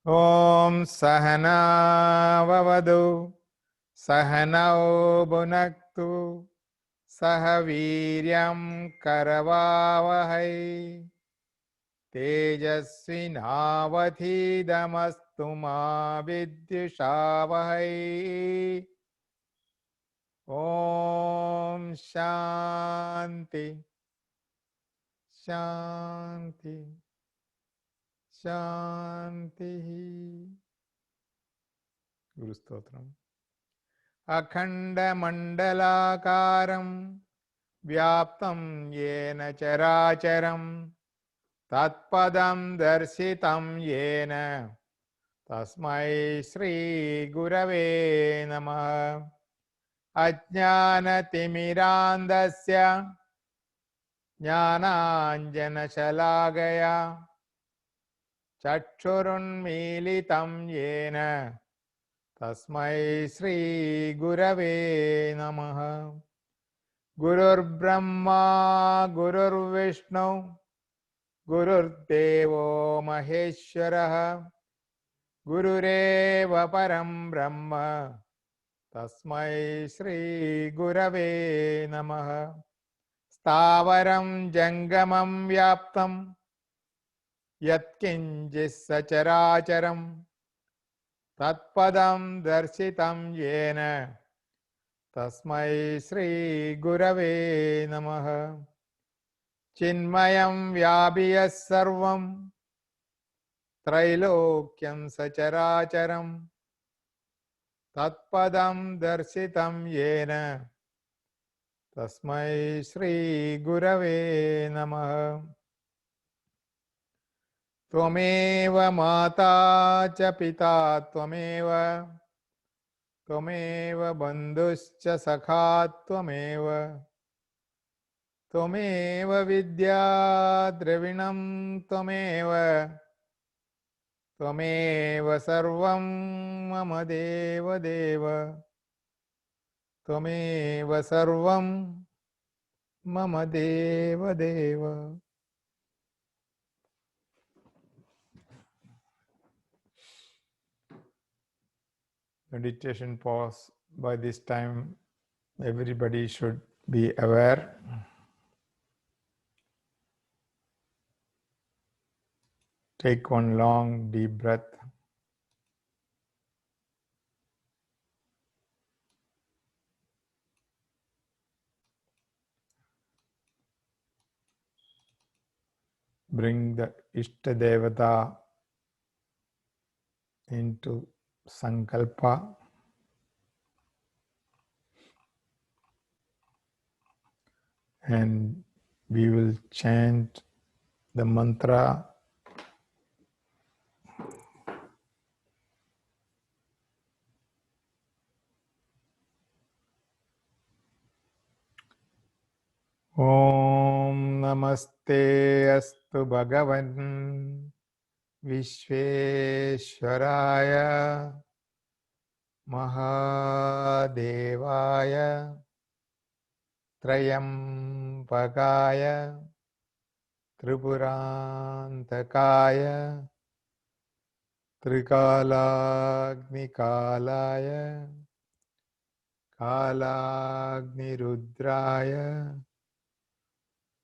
Om Sahana Vavadu Sahanao Bhunaktu Sahaviryam Karavavahai Tejasvinavadhidamastu ma Vidyushavahai. Om Shanti Shanti Shanti. Guru Stotram. Akhanda Mandalakaram Vyaptam Yena Characharam Tatpadam Darsitam Yena Tasmai Shri Gurave Namaha. Ajnana Timirandasya Jnananjana Shalagaya Chakshurunmilitam Yena Tasmai Shri Gurave Namaha. Gurur Brahma Gurur Vishnu Gurur Devo Maheshwaraha Gurureva Param Brahma Tasmai Shri Gurave Namaha. Stavaram Jangamam Vyaptam Yatkinjis Sacharacharam Tatpadam Darsitam Yena Tasmai Shri Gurave Namaha. Chinmayam Vyabhiyas Sarvam Trailokyam Sacharacharam Tatpadam Darsitam Yena Tasmai Shri Gurave Namaha. Tvameva Mata Cha Pita Tvameva Tvameva Bandhuscha Sakha Tvameva Tvameva Vidya Dravinam Tvameva Tvameva Sarvam Mama Deva Deva Tvameva Sarvam Mama Deva Deva. Meditation pause. By this time, everybody should be aware. Take one long, deep breath. Bring the Ishta Devata into Sankalpa. And we will chant the mantra Om Namaste Astu Bhagavan Vishveshwaraya Mahadevaya Trayambakaya Tripurantakaya Trikalagnikalaya Kalagnirudraya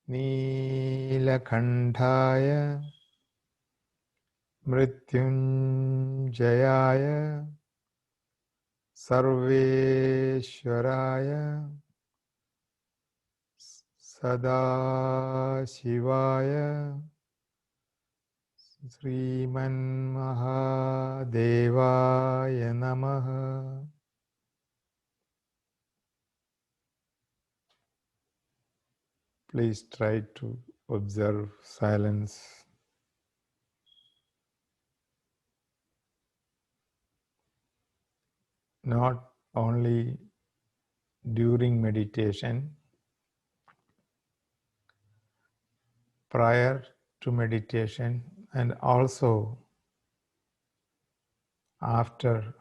Nilakantaya Mrityunjayaya Sarveshwaraya Sadashivaya Sriman Mahadevaya Namaha. Please try to observe silence. Not only during meditation, prior to meditation, and also after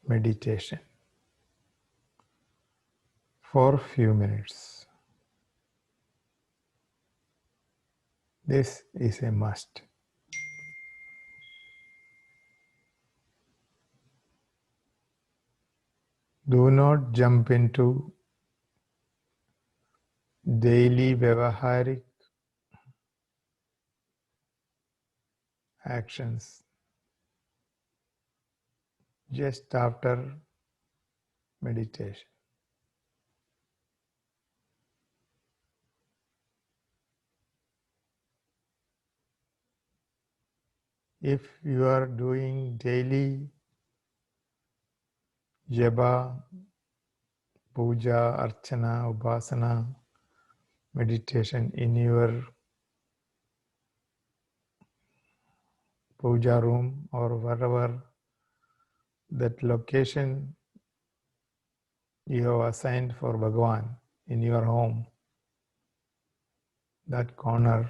meditation for a few minutes. This is a must. Do not jump into daily vyavaharic actions just after meditation. If you are doing daily japa, puja, archana, upasana, meditation in your puja room or wherever that location you have assigned for Bhagavan in your home, that corner,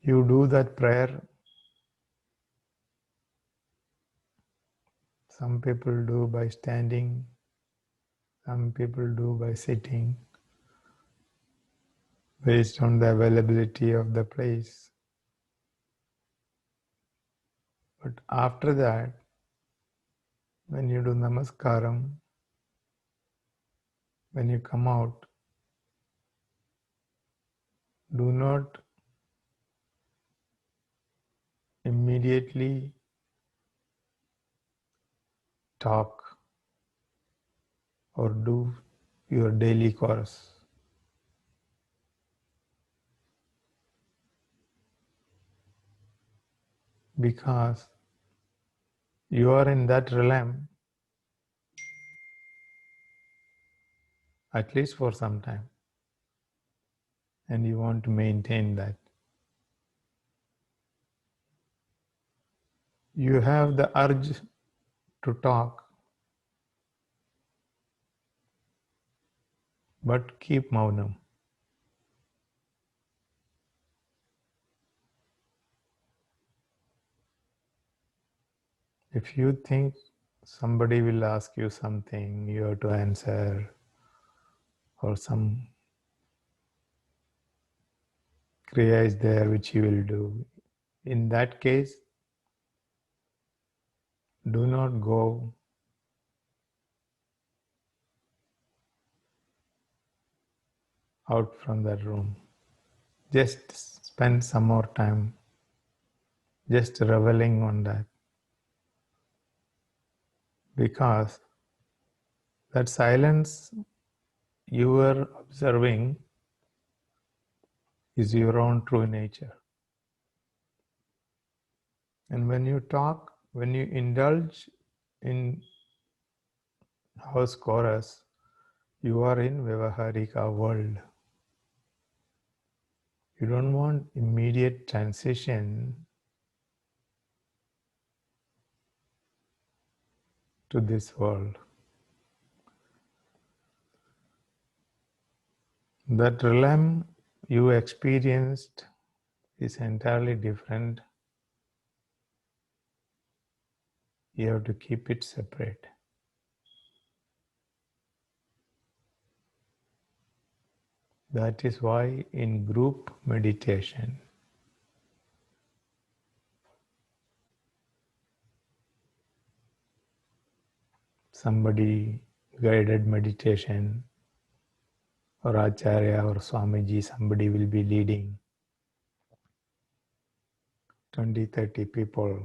you do that prayer. Some people do by standing, some people do by sitting, based on the availability of the place. But after that, when you do namaskaram, when you come out, do not immediately talk or do your daily course. Because you are in that realm at least for some time, and you want to maintain that. You have the urge to talk, but keep maunam. If you think somebody will ask you something, you have to answer, or some kriya is there which you will do. In that case, do not go out from that room. Just spend some more time just reveling on that. Because that silence you are observing is your own true nature. And when you talk, when you indulge in house chorus, you are in Vyavaharika world. You don't want immediate transition to this world. That realm you experienced is entirely different. You have to keep it separate. That is why in group meditation, somebody guided meditation or Acharya or Swamiji, somebody will be leading 20, 30 people.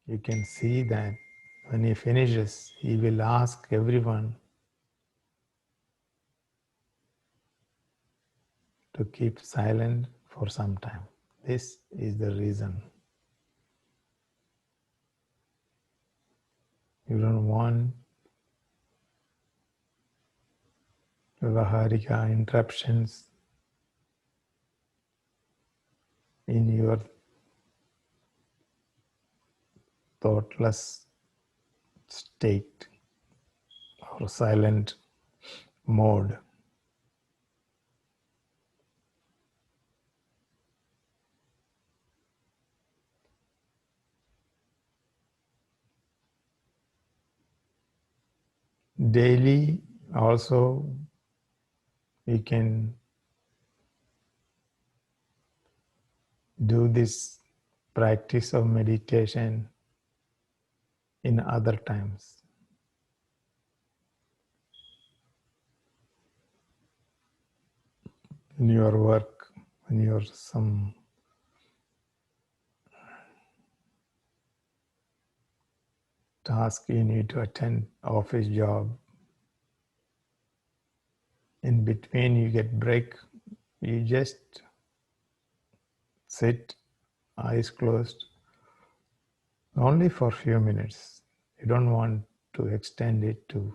You can see that when he finishes, he will ask everyone to keep silent for some time. This is the reason. You don't want Vyavaharika interruptions in your thoughtless state or silent mode. Daily also we can do this practice of meditation in other times. In your work, when you're some task you need to attend, office job, in between you get break, you just sit, eyes closed, only for a few minutes. You don't want to extend it to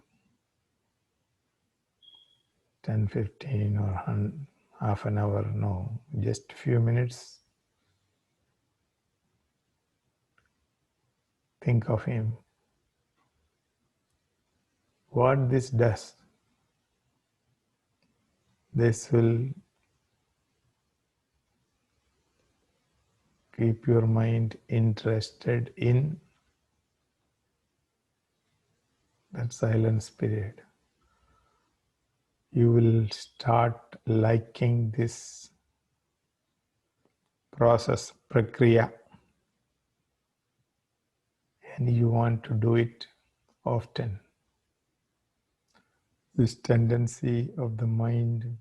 10, 15 or half an hour. No, just a few minutes. Think of him. What this does, this will keep your mind interested in that silence period. You will start liking this process, prakriya, and you want to do it often. This tendency of the mind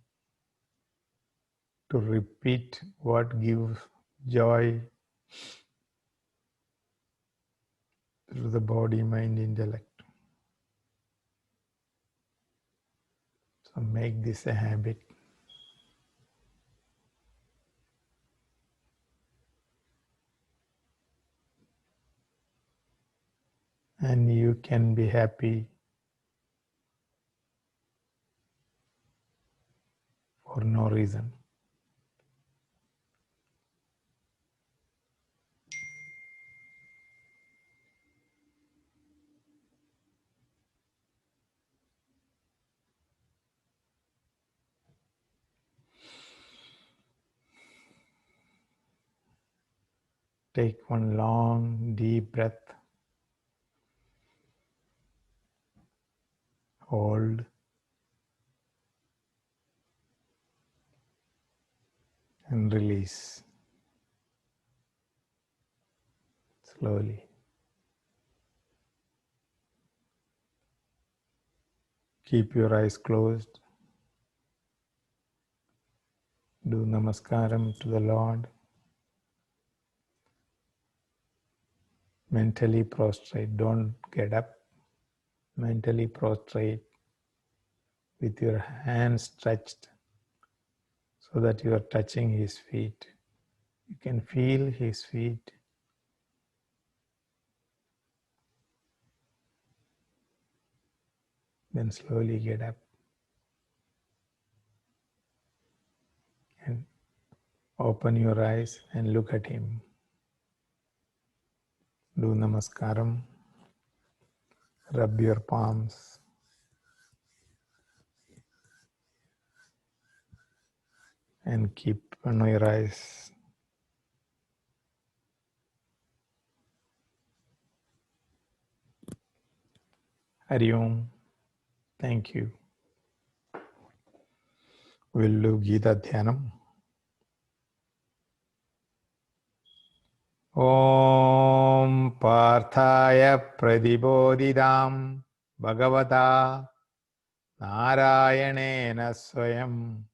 to repeat what gives joy through the body, mind, intellect. So make this a habit. And you can be happy for no reason. Take one long, deep breath. Hold. And release. Slowly. Keep your eyes closed. Do namaskaram to the Lord. Mentally prostrate. Don't get up. Mentally prostrate with your hands stretched so that you are touching his feet. You can feel his feet. Then slowly get up and open your eyes and look at him. Do namaskaram. Rub your palms. And keep on your eyes. Hari Om. Thank you. We'll do Gita Dhyanam. Om Parthaya Pradibodhidam Bhagavata Narayanena Swayam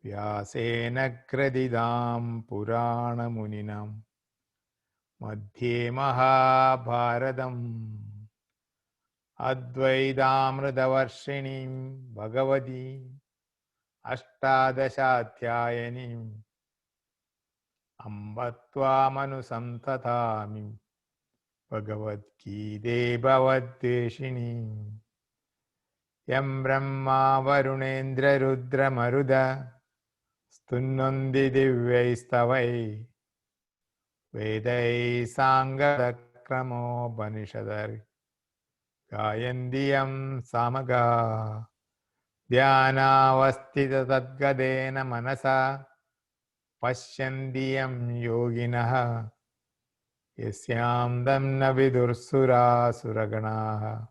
Vyasena Kradidam Purana Muninam Madhye Mahabharadam Advaidamritavarshinim Bhagavati Ashtadashatyayanim Ambatvamanusamtatami Bhagavad Gita Bhavaddeshini. Yam Brahma Varunendra Rudra Maruda Stunnandi Divyaistavai Vedai Sangadakramo Banishadar Gayandiyam Samaga Dhyanavastita Tadgadena Manasa Pashyandiyam Yoginaha Yasyam Damna Vidursura Suraganaha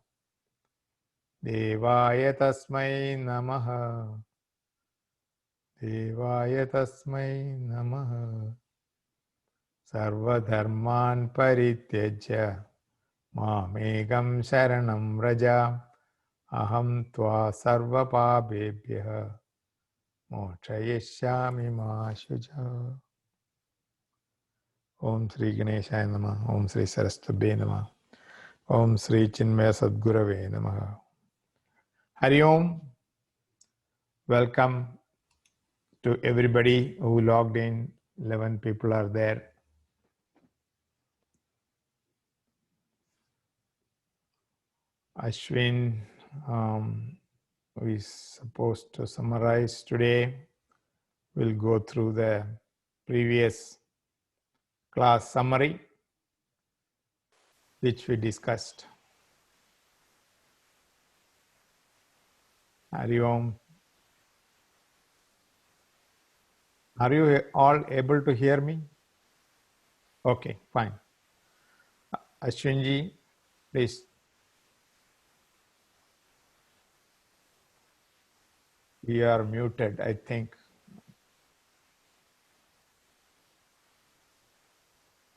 Devaya Tasmai Namaha Devaya Tasmai Namaha Sarvadharman Parityajya Mamekam Sharanam Raja Aham Tva Sarva Pabebhyaha Mochayeshyami Ma Shuja. Om Sri Ganeshaya Namaha. Om Sri Saraswabhe Namaha. Om Sri Chinmaya Sadgurave Namaha. Hari Om. Welcome to everybody who logged in. 11 people are there. Ashwin is supposed to summarize today. We'll go through the previous class summary, which we discussed. Hari Om. Are you all able to hear me? Okay, fine. Ashwinji, please. We are muted, I think.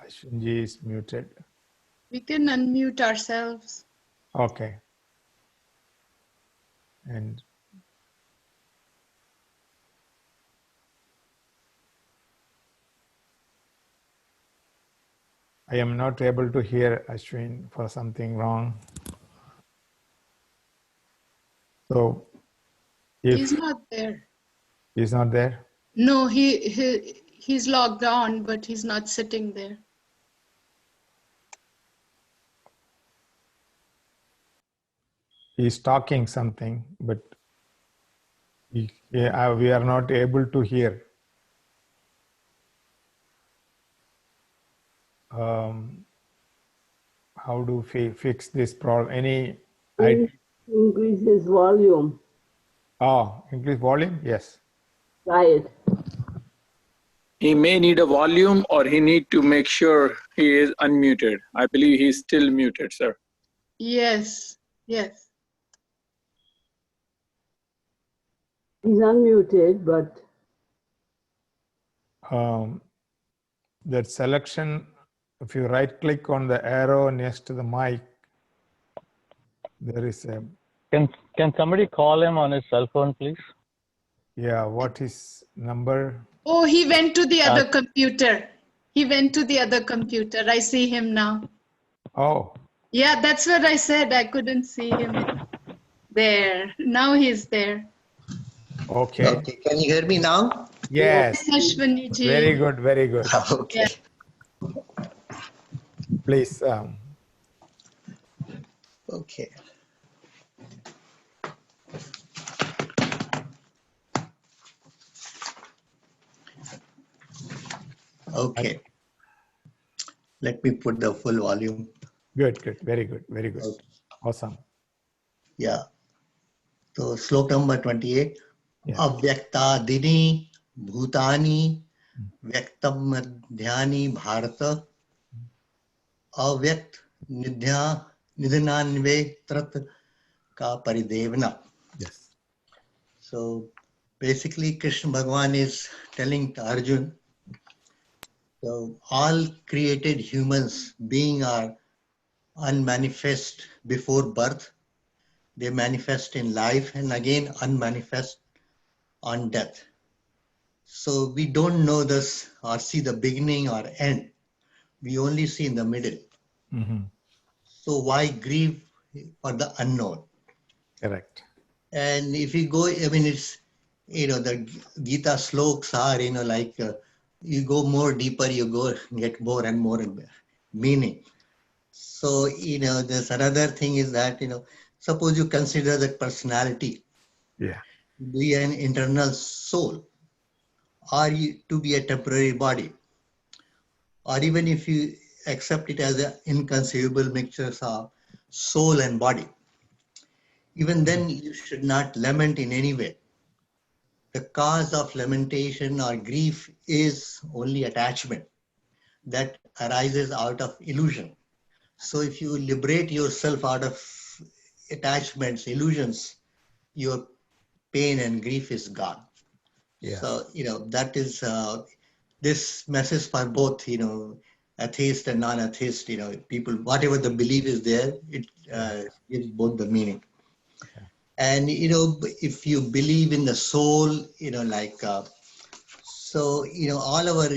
Ashwinji is muted. We can unmute ourselves. Okay. And I am not able to hear Ashwin for something wrong. So if He's not there. he's not there, No, he's logged on, but he's not sitting there. he's talking something, but we are not able to hear. How do we fix this problem? Any idea? Increase his volume. Oh, increase volume? Yes. Try it. He may need a volume or he need to make sure he is unmuted. I believe he's still muted, sir. Yes, yes. He's unmuted, but That selection, if you right click on the arrow next to the mic, there is a, Can somebody call him on his cell phone, please? yeah, what is number? Oh, he went to the other computer. He went to the other computer. I see him now. Oh, Yeah, that's what I said. I couldn't see him there. Now he's there. okay. Okay, can you hear me now? Yes. Ashwini ji. Very good, very good. Okay. Please. Okay. Okay. Let me put the full volume. Good, good, very good, very good. Okay. Awesome. Yeah. So slok number 28. Yeah. Avyaktadini bhutani vyaktam madhyani bharata avyakt nidhananve trat ka paridevana. Yes. So basically Krishna Bhagavan is telling to Arjun, so all created humans being are unmanifest before birth. They manifest in life and again unmanifest on death. So we don't know this or see the beginning or end. We only see in the middle. Mm-hmm. So why grieve for the unknown? Correct. And if you go, I mean, it's, the Gita sloks are, like you go more deeper, you go get more and more meaning. So, there's another thing is that, suppose you consider that personality Yeah. to be an internal soul, or to be a temporary body, or even if you accept it as an inconceivable mixture of soul and body, even then you should not lament in any way. The cause of lamentation or grief is only attachment that arises out of illusion. So if you liberate yourself out of attachments, illusions, your pain and grief is gone. Yes. So, that is this message for both, atheist and non-atheist, people, whatever the belief is there, it gives both the meaning. Yeah. And, if you believe in the soul, all our,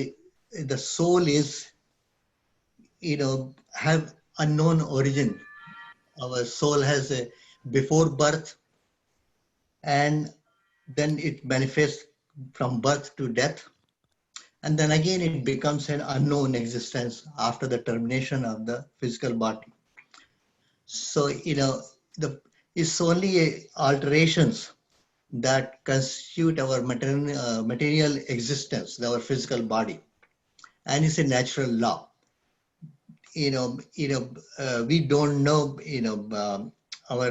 the soul is, have unknown origin. Our soul has a before birth, and then it manifests from birth to death. And then again, it becomes an unknown existence after the termination of the physical body. So, it's only alterations that constitute our material existence, our physical body. And it's a natural law. We don't know, our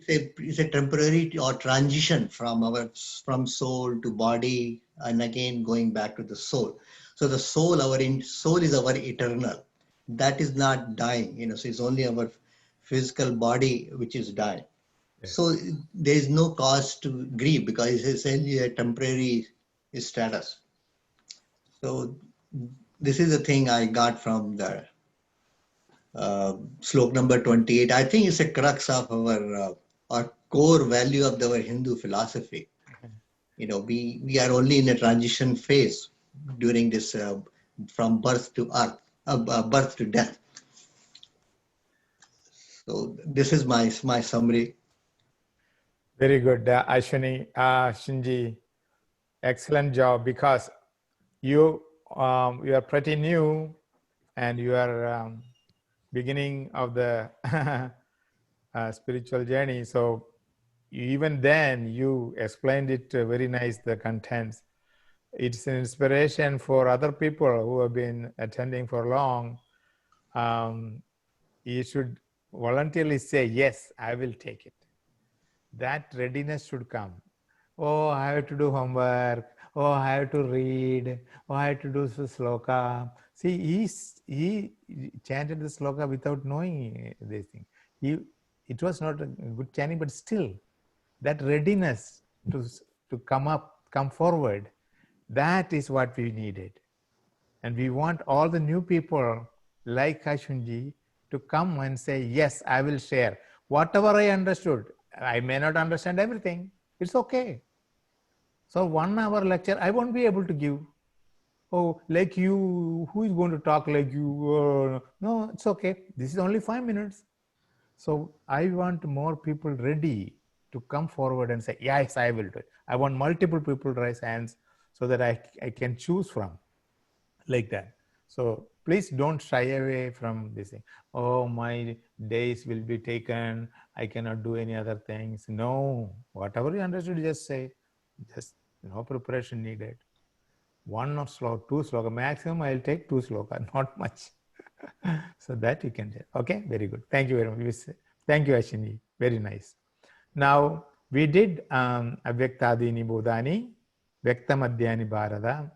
it's a temporary or transition from soul to body, and again going back to the soul. So the soul, soul is our eternal. That is not dying. So it's only our physical body which is dying. Yes. So there is no cause to grieve because it's essentially a temporary status. So this is the thing I got from the slok number 28. I think it's a crux of our core value of our Hindu philosophy. We are only in a transition phase during this from birth to earth, birth to death. So this is my summary. Very good, Ashwini, Shinji. Excellent job, because you are pretty new and you are beginning of the spiritual journey. So even then you explained it very nice, the contents. It's an inspiration for other people who have been attending for long. You should voluntarily say, yes, I will take it. That readiness should come. Oh, I have to do homework. Oh, I have to read. Oh, I have to do sloka. See, he chanted the sloka without knowing this thing. It was not a good chanting, but still, that readiness to come forward, that is what we needed. And we want all the new people like Ashwinji to come and say, yes, I will share. Whatever I understood, I may not understand everything. It's okay. So 1 hour lecture, I won't be able to give. Oh, like you, who is going to talk like you? No, it's okay. This is only 5 minutes. So I want more people ready to come forward and say, yes, I will do it. I want multiple people to raise hands so that I can choose from, like that. So please don't shy away from this thing. Oh, my days will be taken. I cannot do any other things. No, whatever you understood, just say. Just no preparation needed. 1 sloka, 2 sloka, maximum I'll take 2 sloka, not much. So that you can do. Okay, very good. Thank you very much. Thank you, Ashini. Very nice. Now, we did Avyaktadini Bodhani, Vyakta Madhyani Bharada,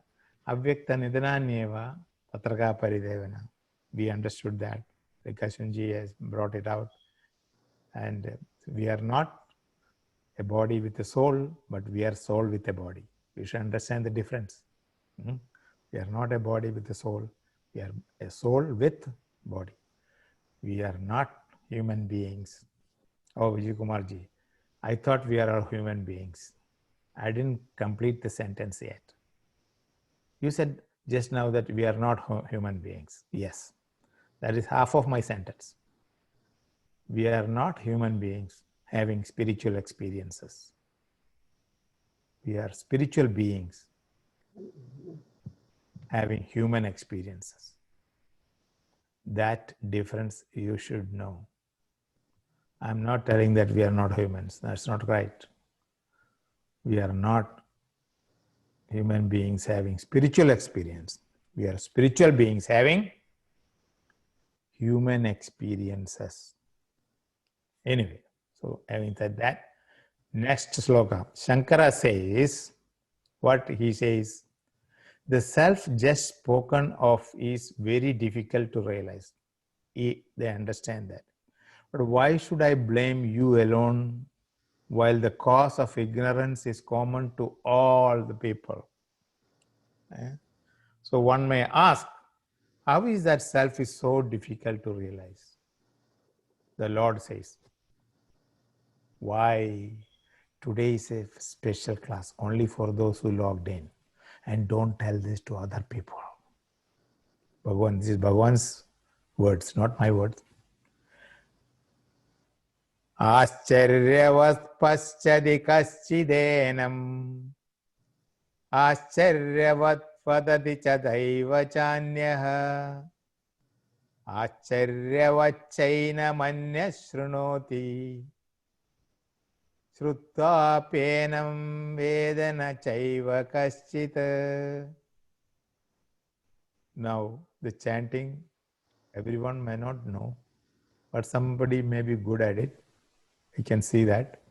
Avyakta Nidananyeva, Patraka Paridevana. We understood that because Ashwinji has brought it out. And we are not a body with a soul, but we are soul with a body. We should understand the difference. We are not a body with a soul. We are a soul with body. We are not human beings. Oh, Vijay Kumarji, I thought we are all human beings. I didn't complete the sentence yet. You said just now that we are not human beings. Yes, that is half of my sentence. We are not human beings having spiritual experiences. We are spiritual beings having human experiences. That difference you should know. I'm not telling that we are not humans. That's not right. We are not human beings having spiritual experience. We are spiritual beings having human experiences. Anyway, so having said that, next sloka, Shankara says, what he says, the self just spoken of is very difficult to realize. They understand that. But why should I blame you alone while the cause of ignorance is common to all the people? So one may ask, how is that self is so difficult to realize? The Lord says, why? Today is a special class only for those who logged in, and don't tell this to other people. Bhagavan, this is Bhagavan's words, not my words. Ascharyavat paschadi kaschidenam Ascharyavat vadati chadaiva chanyaha Ascharyavat manya shrunoti Shrutva penam vedana chaiva kaschita. Now, the chanting, everyone may not know, but somebody may be good at it. We can see that.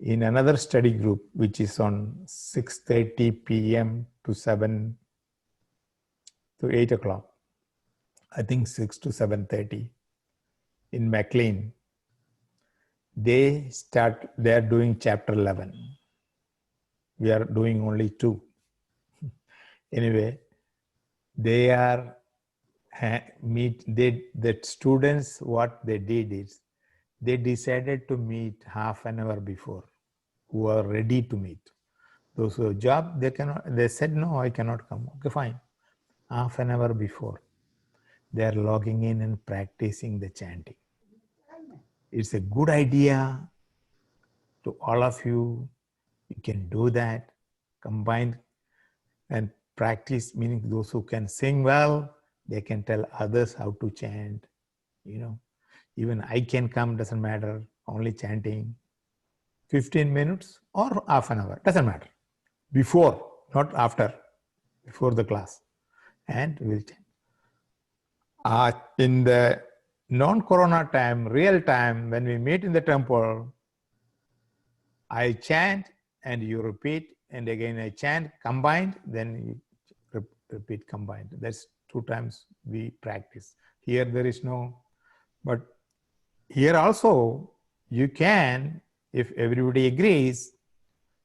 In another study group, which is on 6:30 p.m. to 7 to 8 o'clock, I think 6 to 7:30 in McLean, they are doing chapter 11. We are doing only 2. Anyway, they are the students, what they did is they decided to meet half an hour before, who are ready to meet. Those who have job, they said, no, I cannot come. Okay, fine. Half an hour before, they are logging in and practicing the chanting. It's a good idea to all of you. You can do that, combine and practice, meaning those who can sing well, they can tell others how to chant. Even I can come, doesn't matter, only chanting 15 minutes or half an hour, doesn't matter. Before, not after, before the class. And we'll chant. In the non-corona time, real time, when we meet in the temple, I chant and you repeat, and again I chant combined, then you repeat combined. That's 2 times we practice. Here there is no, but here also you can, if everybody agrees,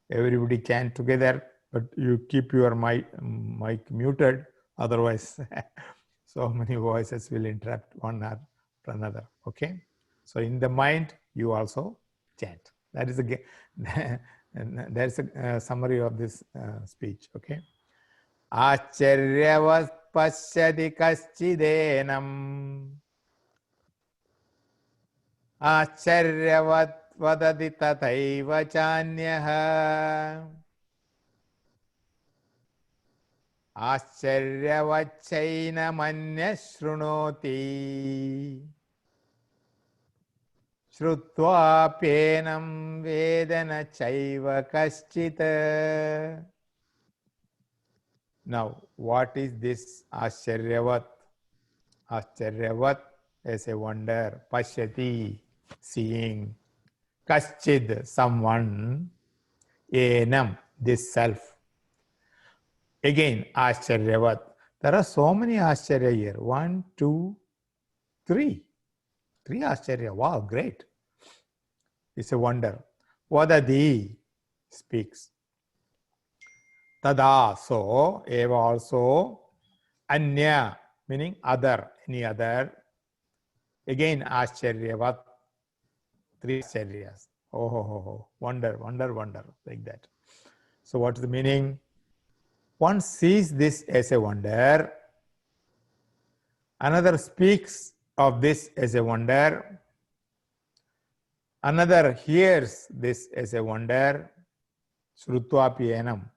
everybody chant together, but you keep your mic muted, otherwise so many voices will interrupt one after another. Okay, so in the mind you also chant. That is that's a summary of this speech. Okay, Acharyavat pasyati kaschidenam Acharyavat vadati tathaiva chanyaha Ascharyavat manya shrunoti Shrutva penam vedana chaiva kaschita. Now, what is this Ascharyavat? Ascharyavat is a wonder. Pashyati, seeing. Kaschid, someone. Enam, this self. Again, Ascharyavat. There are so many Ascharya here. 1, 2, 3. 3 Ascharya. Wow, great. It's a wonder. Vadadi speaks. Tada, so, eva also. Anya, meaning other, any other. Again, Ascharyavat. 3 Ascharyas. Oh, wonder, wonder, wonder, like that. So what is the meaning? One sees this as a wonder. Another speaks of this as a wonder. Another hears this as a wonder. Shrutva piyanam.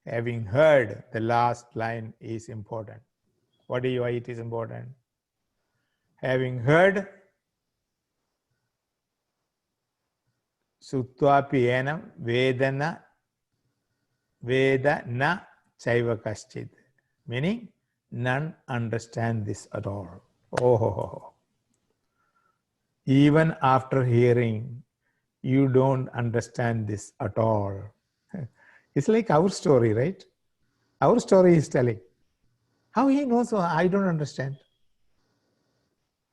Having heard, the last line is important. Why it is important? Having heard, Sutvapi enam vedana veda na chaiva kaschid. Meaning, none understand this at all. Oh, even after hearing, you don't understand this at all. It's like our story, right? Our story is telling. How he knows? I don't understand.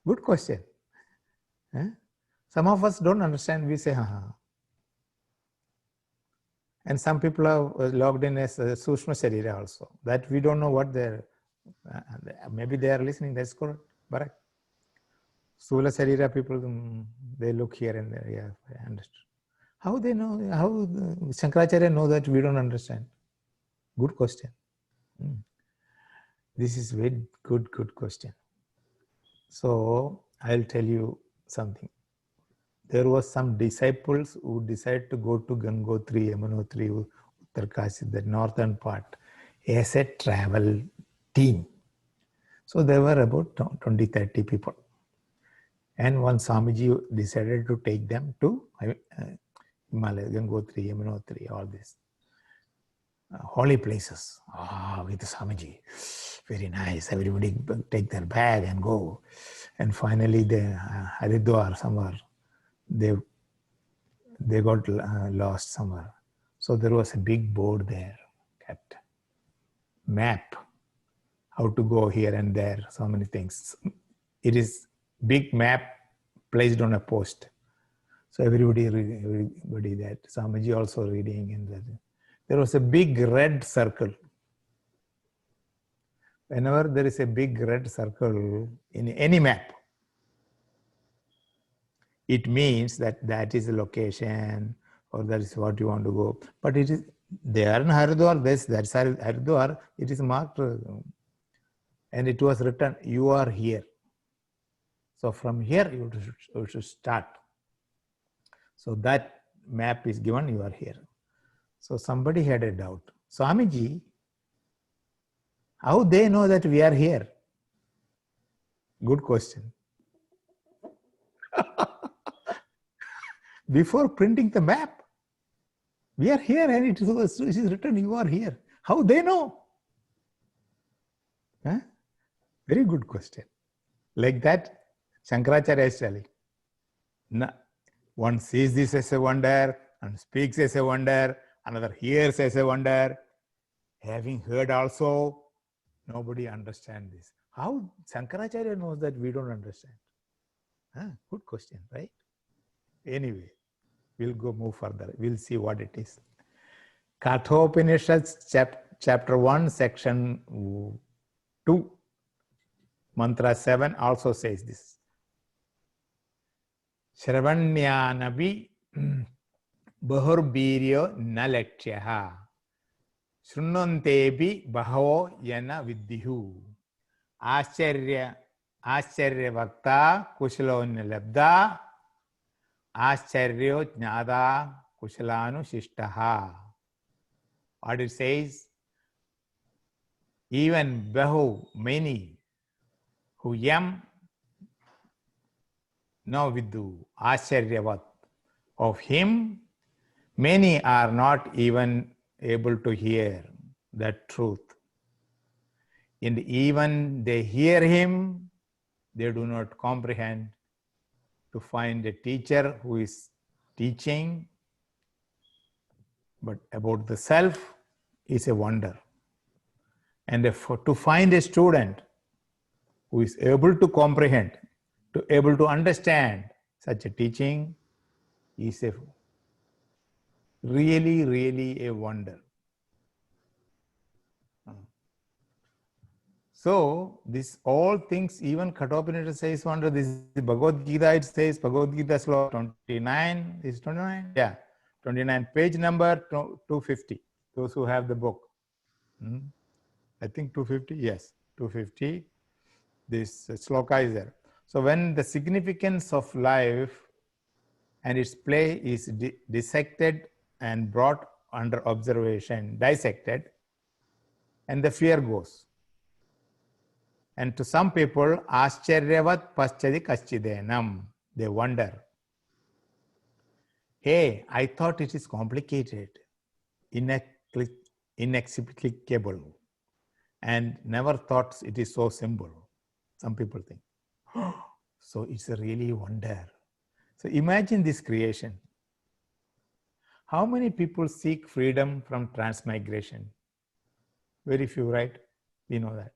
Good question. Some of us don't understand. We say, ha. And some people are logged in as Sushma Sharira also. That we don't know what they're, maybe they are listening, that's correct. But Sula Sharira people, they look here and there. Yeah, I understood. How they know, how Shankaracharya know that we don't understand? Good question. This is very good question. So I'll tell you something. There was some disciples who decided to go to Gangotri, Yamunotri, Uttarkashi, the northern part, as a travel team. So there were about 20, 30 people. And one Swamiji decided to take them to Himalaya, Gangotri, Yamunotri, all this. Holy places. With Swamiji. Very nice. Everybody take their bag and go. And finally, the Haridwar somewhere, they got lost somewhere. So there was a big board there, kept map, how to go here and there, so many things. It is big map placed on a post. So everybody that, Swamiji also reading, and there was a big red circle. Whenever there is a big red circle in any map, it means that that is the location or that is what you want to go. But it is, they are in Haridwar, that's Haridwar, it is marked and it was written, you are here. So from here you should start. So that map is given, you are here. So somebody had a doubt. Swamiji, how they know that we are here? Good question. Before printing the map, we are here and it is written, you are here. How they know? Huh? Very good question. Like that, Shankaracharya is telling. One sees this as a wonder and speaks as a wonder, another hears as a wonder. Having heard also, nobody understands this. How Shankaracharya knows that we don't understand? Good question, right? Anyway, we'll move further. We'll see what it is. Kathopanishads, chapter 1, section 2, mantra 7 also says this. Shravanyanabi bahurbiryo na lakshyaha shrunantebi bahavo yana viddihu ascharya vakta kushalanya labda ascharyo jnada kushalanu shishtaha. What it says, even bahu, many, who yam no viddu, ascharyavat, of him, many are not even able to hear that truth. And even they hear him, they do not comprehend. To find a teacher who is teaching, but about the self is a wonder. And to find a student who is able to comprehend, able to understand such a teaching is a really a wonder. So this all things, even Kathopanishad says wonder. This is Bhagavad Gita. It says Bhagavad Gita sloka 29. Is 29? Yeah, 29. Page number 250. Those who have the book. I think 250. Yes, 250. This sloka is there. So when the significance of life and its play is dissected and brought under observation, dissected, and the fear goes. And to some people, ascharyavat paschadi kaschidenam, they wonder. Hey, I thought it is complicated, inexplicable, and never thought it is so simple. Some people think. So it's a really wonder. So imagine this creation. How many people seek freedom from transmigration? Very few, right? We know that.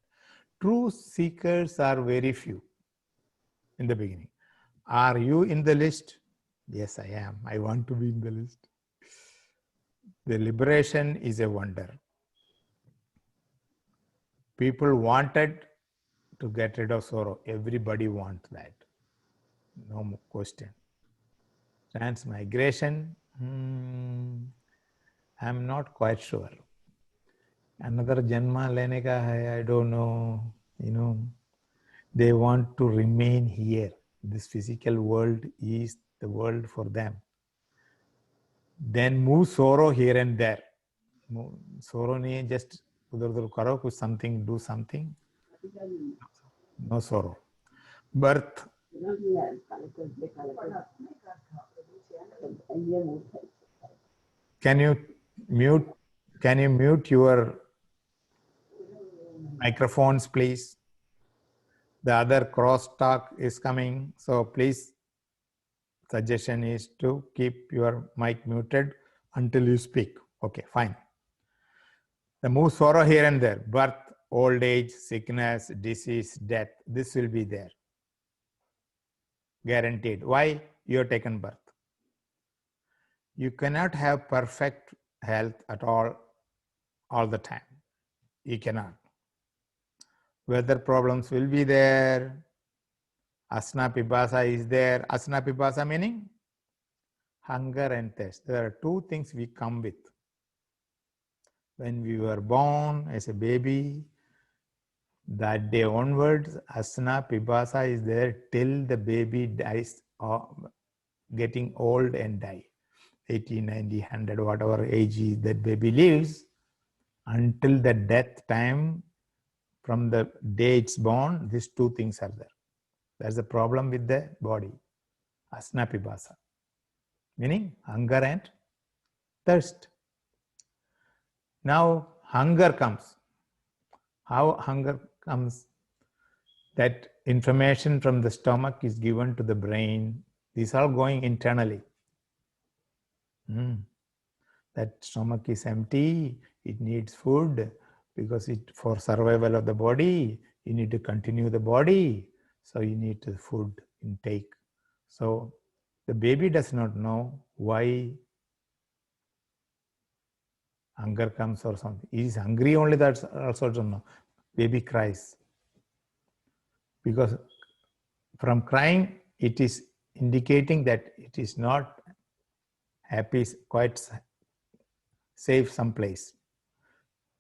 True seekers are very few in the beginning. Are you in the list? Yes, I am. I want to be in the list. The liberation is a wonder. People wanted to get rid of sorrow. Everybody wants that. No more question. Transmigration, I'm not quite sure. Another janma lene ka hai, I don't know. They want to remain here. This physical world is the world for them. Then move sorrow here and there. Sorrow nahi just udhar karo, kuch something, do something. No sorrow. Birth. Can you mute your microphones, please? The other crosstalk is coming, so please, suggestion is to keep your mic muted until you speak. Okay, fine. The move sorrow here and there, birth, old age, sickness, disease, death, this will be there. Guaranteed. Why? You have taken birth. You cannot have perfect health at all the time. You cannot. Weather problems will be there. Asna pibasa is there. Asna pibasa meaning hunger and thirst. There are two things we come with. When we were born as a baby, that day onwards, asna pibasa is there till the baby dies or getting old and die. 80, 90, 100, whatever age that baby lives, until the death time, from the day it's born, these two things are there. There's a problem with the body. Asna pibasa, meaning hunger and thirst. Now hunger comes. How hunger comes? That information from the stomach is given to the brain. These are going internally. That stomach is empty, it needs food, because for survival of the body, you need to continue the body. So you need the food intake. So the baby does not know why hunger comes or something. He is hungry only, that's also don't know. Baby cries. Because from crying, it is indicating that it is not happy, quite safe someplace.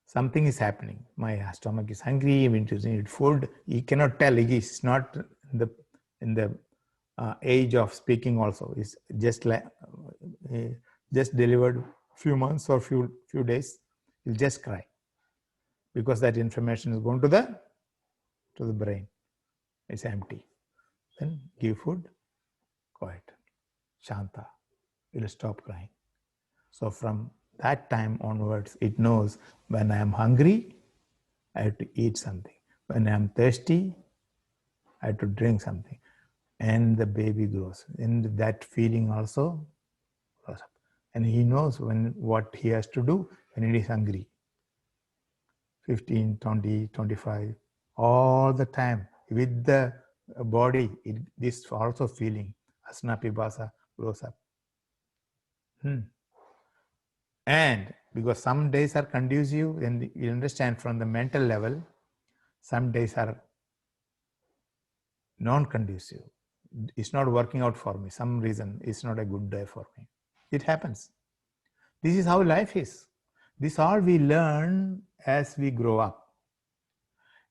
Something is happening. My stomach is hungry, I need food. He cannot tell. He is not in the age of speaking also. It's just like just delivered few months or few days. He'll just cry, because that information is going to the brain. It's empty. Then give food, quiet, shanta. It'll stop crying. So from that time onwards, it knows when I am hungry, I have to eat something. When I am thirsty, I have to drink something. And the baby grows. And that feeling also grows up. And he knows what he has to do when he is hungry. 15, 20, 25, all the time. With the body, this also feeling, asna pibasa, grows up. And because some days are conducive, and you understand from the mental level, some days are non-conducive. It's not working out for me. Some reason it's not a good day for me. It happens. This is how life is. This all we learn as we grow up.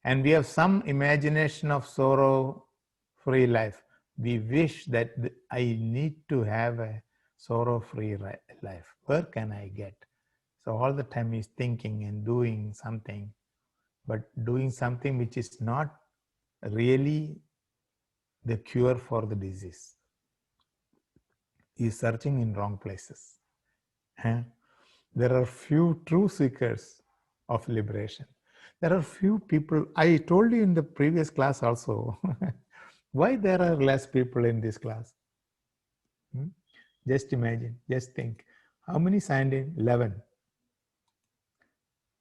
And we have some imagination of sorrow-free life. We wish that I need to have a sorrow-free life. Where can I get? So all the time he's thinking and doing something, but doing something which is not really the cure for the disease. is searching in wrong places. Huh? There are few true seekers of liberation. There are few people. I told you in the previous class also. Why there are less people in this class? Just imagine, just think. How many signed in? 11.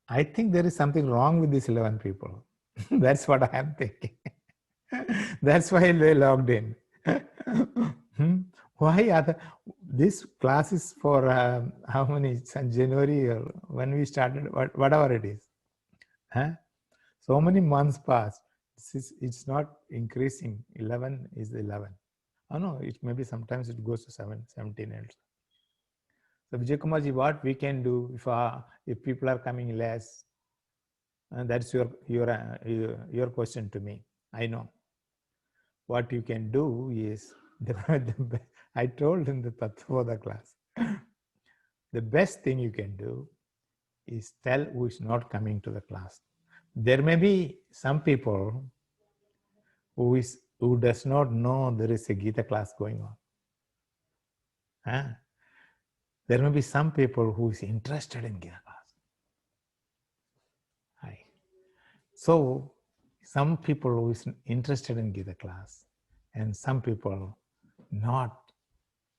I think there is something wrong with these 11 people. That's what I am thinking. That's why they logged in. Why other? This class is for how many? January or when we started, whatever it is. Huh? So many months passed. It's not increasing. 11 is 11. Oh no, it maybe sometimes it goes to 17 also. So Vijay Kumarji, what we can do if people are coming less? That's your question to me. I know. What you can do is, I told in the Tattva class, the best thing you can do is tell who is not coming to the class. There may be some people who does not know there is a Gita class going on. Huh? There may be some people who is interested in Gita class. Hi. So some people who is interested in Gita class and some people not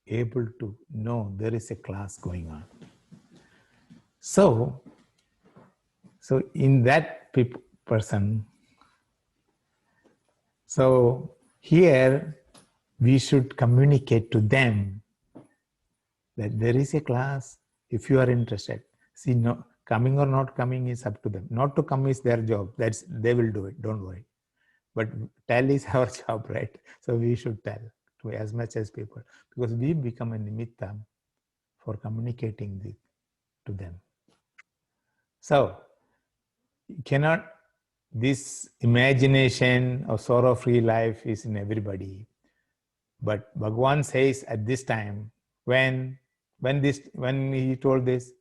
able to know there is a class going on. So in that person, so here we should communicate to them that there is a class if you are interested. See, no, coming or not coming is up to them. Not to come is their job. They will do it. Don't worry. But tell is our job, right? So we should tell to as much as people, because we become a nimitta for communicating to them. So cannot, this imagination of sorrow-free life is in everybody. But Bhagavan says at this time, when he told this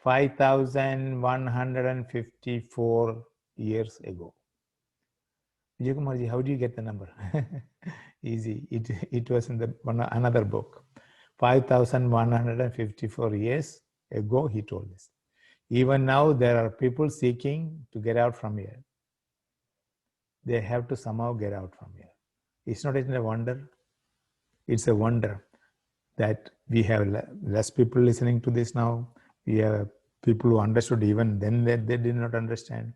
5,154 years ago. Vijay Kumarji, how do you get the number? Easy. It was in another book. 5,154 years ago he told this. Even now there are people seeking to get out from here. They have to somehow get out from here. It's not a wonder. It's a wonder that we have less people listening to this now. We have people who understood even then that they did not understand.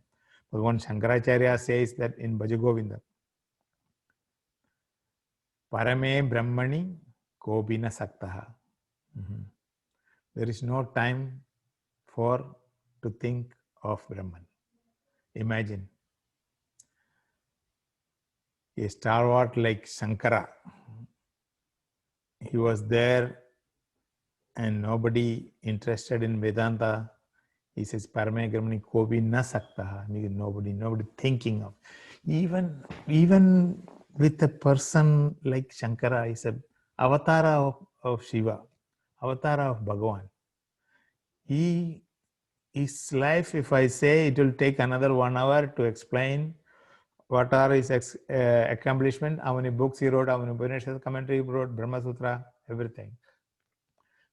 But one Shankaracharya says that in Bhaja Govinda, Parame Brahmani Kobina Saktaha. There is no time to think of Brahman. Imagine a stalwart like Shankara. He was there and nobody interested in Vedanta. He says, Parame Brahmani Kobi na Saktaha. Nobody thinking of. Even with a person like Shankara, is an avatara of Shiva, avatara of Bhagavan. His life, if I say, it will take another 1 hour to explain what are his accomplishment, how many books he wrote, how many Upanishad commentary he wrote, Brahma Sutra, everything.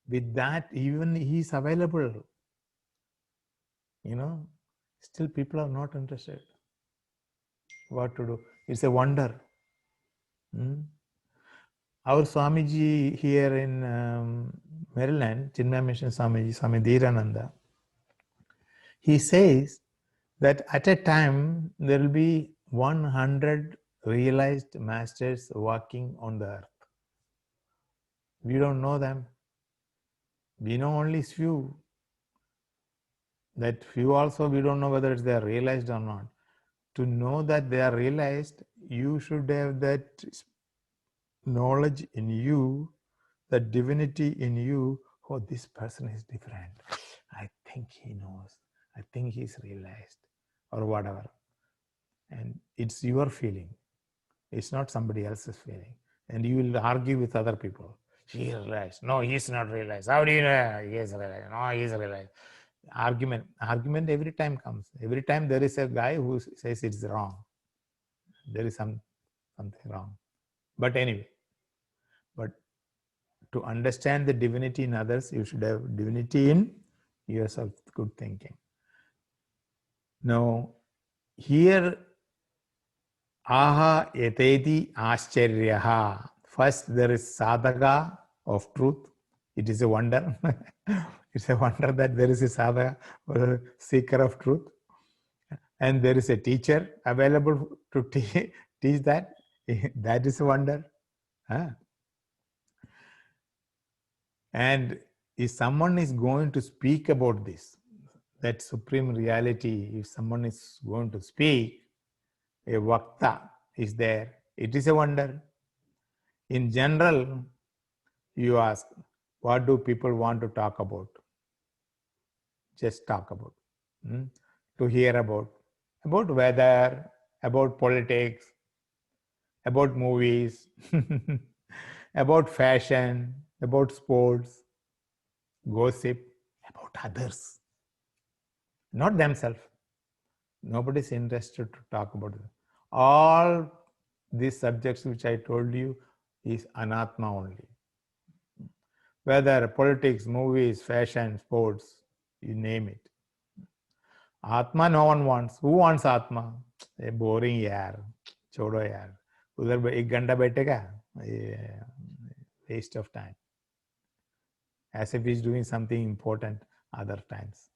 With that, even he is available. Still people are not interested. What to do? It's a wonder. Our Swamiji here in Maryland, Chinmaya Mission Swamiji, Swami Dhirananda, he says that at a time there will be 100 realized masters walking on the earth. We don't know them. We know only few. That few also we don't know whether they are realized or not. To know that they are realized, you should have that knowledge in you, that divinity in you. Oh, this person is different. I think he knows. I think he's realized or whatever. And it's your feeling. It's not somebody else's feeling. And you will argue with other people. He realized. No, he's not realized. How do you know? He is realized. No, he's realized. Argument every time comes. Every time there is a guy who says it's wrong. There is something wrong. But anyway, but to understand the divinity in others, you should have divinity in yourself. Good thinking. Now, here, aha eteti ascharyaha. First, there is sadhaka of truth. It is a wonder. It's a wonder that there is a sadhaka or a seeker of truth. And there is a teacher available to teach that. That is a wonder. Huh? And if someone is going to speak about this, that supreme reality, if someone is going to speak, a vakta is there, it is a wonder. In general, you ask, what do people want to talk about? Just talk about. To hear about weather, about politics, about movies, about fashion, about sports, gossip, about others, not themselves. Nobody is interested to talk about it. All these subjects which I told you is anatma only. Whether politics, movies, fashion, sports, you name it. Atma no one wants. Who wants Atma? Boring yaar. Chodo yaar. Udhar ek ghanta baithega. Waste of time. As if he's doing something important other times.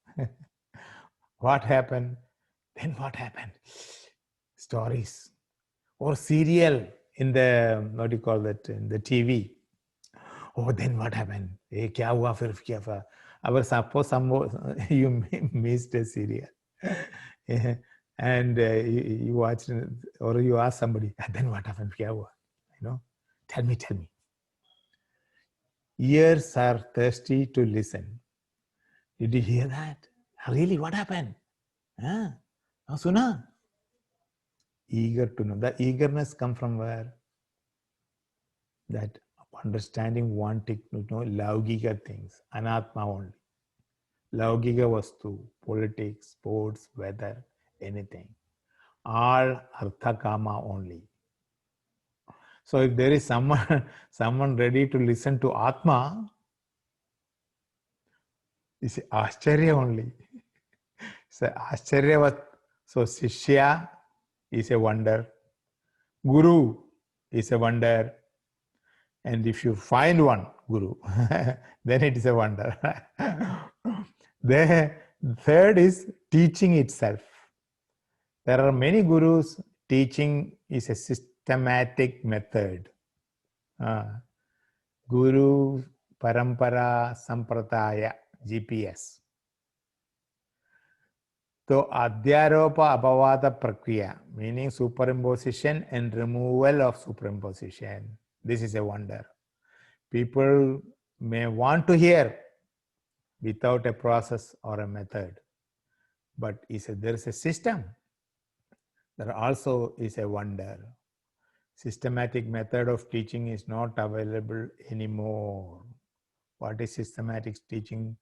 What happened? Then what happened? Stories. Or serial in the, what do you call that, in the TV. Oh, then what happened? Kya hua fir kya hua? Our suppose you missed a serial. And you watched or you ask somebody, then what happened? Kya hua? You know, tell me. Ears are thirsty to listen. Did you hear that? Really, what happened? Suna? Eager to know. The eagerness come from where? That understanding, wanting to know laugika things, anatma only. Laugika vastu, politics, sports, weather, anything. All artha kama only. So if there is someone ready to listen to Atma, it's Ascharya only. So Ascharya was, so Shishya is a wonder. Guru is a wonder. And if you find one Guru, then it is a wonder. The third is teaching itself. There are many gurus. Teaching is a systematic method. Guru, Parampara, Sampradaya, GPS. So, Adhyaropa Abhavada Prakriya, meaning superimposition and removal of superimposition. This is a wonder. People may want to hear without a process or a method, but there is a system. There also is a wonder. Systematic method of teaching is not available anymore. What is systematic teaching?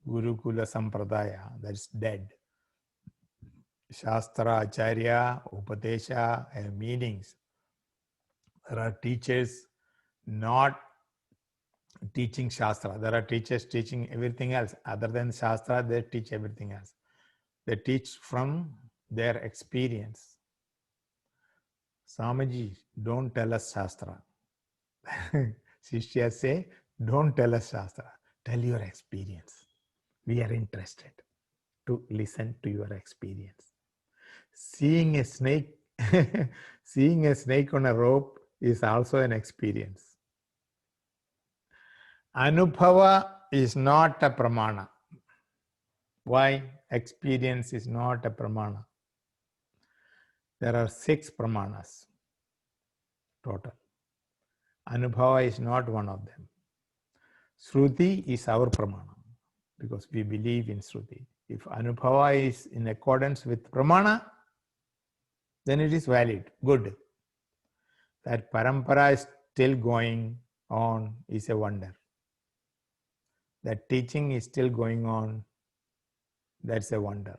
Gurukula Sampradaya, that's dead. Shastra, Acharya, Upadesha have meanings. There are teachers not teaching Shastra. There are teachers teaching everything else. Other than Shastra, they teach everything else. They teach from their experience. Swamiji, don't tell us Shastra. Shishya say, don't tell us Shastra. Tell your experience. We are interested to listen to your experience. Seeing a snake, seeing a snake on a rope is also an experience. Anubhava is not a pramana. Why? Experience is not a pramana. There are 6 pramanas total. Anubhava is not one of them. Shruti is our pramana because we believe in Shruti. If Anubhava is in accordance with pramana, then it is valid, good. That parampara is still going on is a wonder. That teaching is still going on, that's a wonder.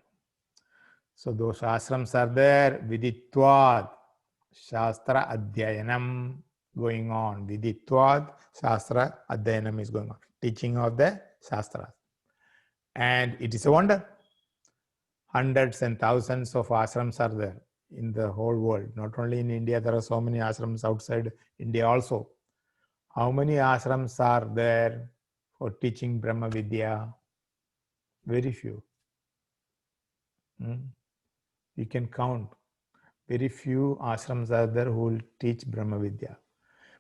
So those ashrams are there, viditvad, shastra adhyayanam, going on. Viditvad Shastra Adhyanam is going on. Teaching of the Shastras. And it is a wonder. Hundreds and thousands of ashrams are there in the whole world. Not only in India, there are so many ashrams outside India also. How many ashrams are there for teaching Brahma Vidya? Very few. You can count. Very few ashrams are there who will teach Brahma Vidya.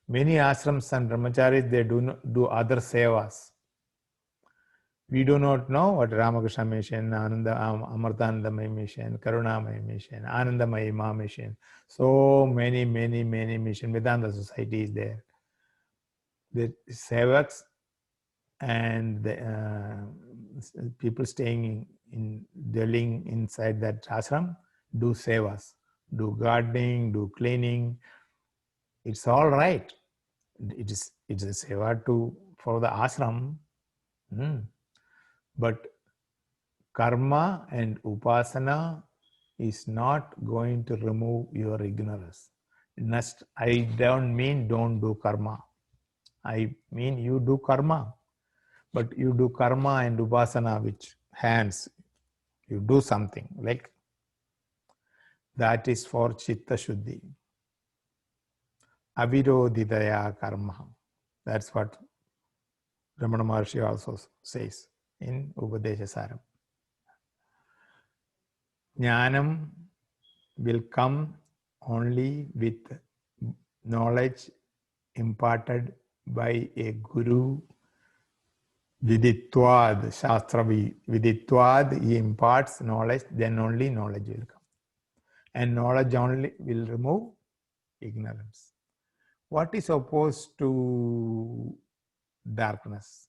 Many ashrams and brahmacharis, they do other sevas. We do not know what Ramakrishna Mission, Amartanandamaya Mission, Karunamaya Mission, Anandamaya Ma Mission. So many mission. Vedanta Society is there. The sevaks and the people staying dwelling inside that ashram do sevas, do gardening, do cleaning. It's all right. It's a seva for the ashram. But karma and upasana is not going to remove your ignorance. I don't mean don't do karma. I mean you do karma. But you do karma and upasana with hands. You do something like that is for chitta shuddhi. Avirodhidaya karma. That's what Ramana Maharshi also says in Upadeshasaram. Jnanam will come only with knowledge imparted by a guru. Viditvad, Shastra Viditvad, he imparts knowledge, then only knowledge will come. And knowledge only will remove ignorance. What is opposed to darkness?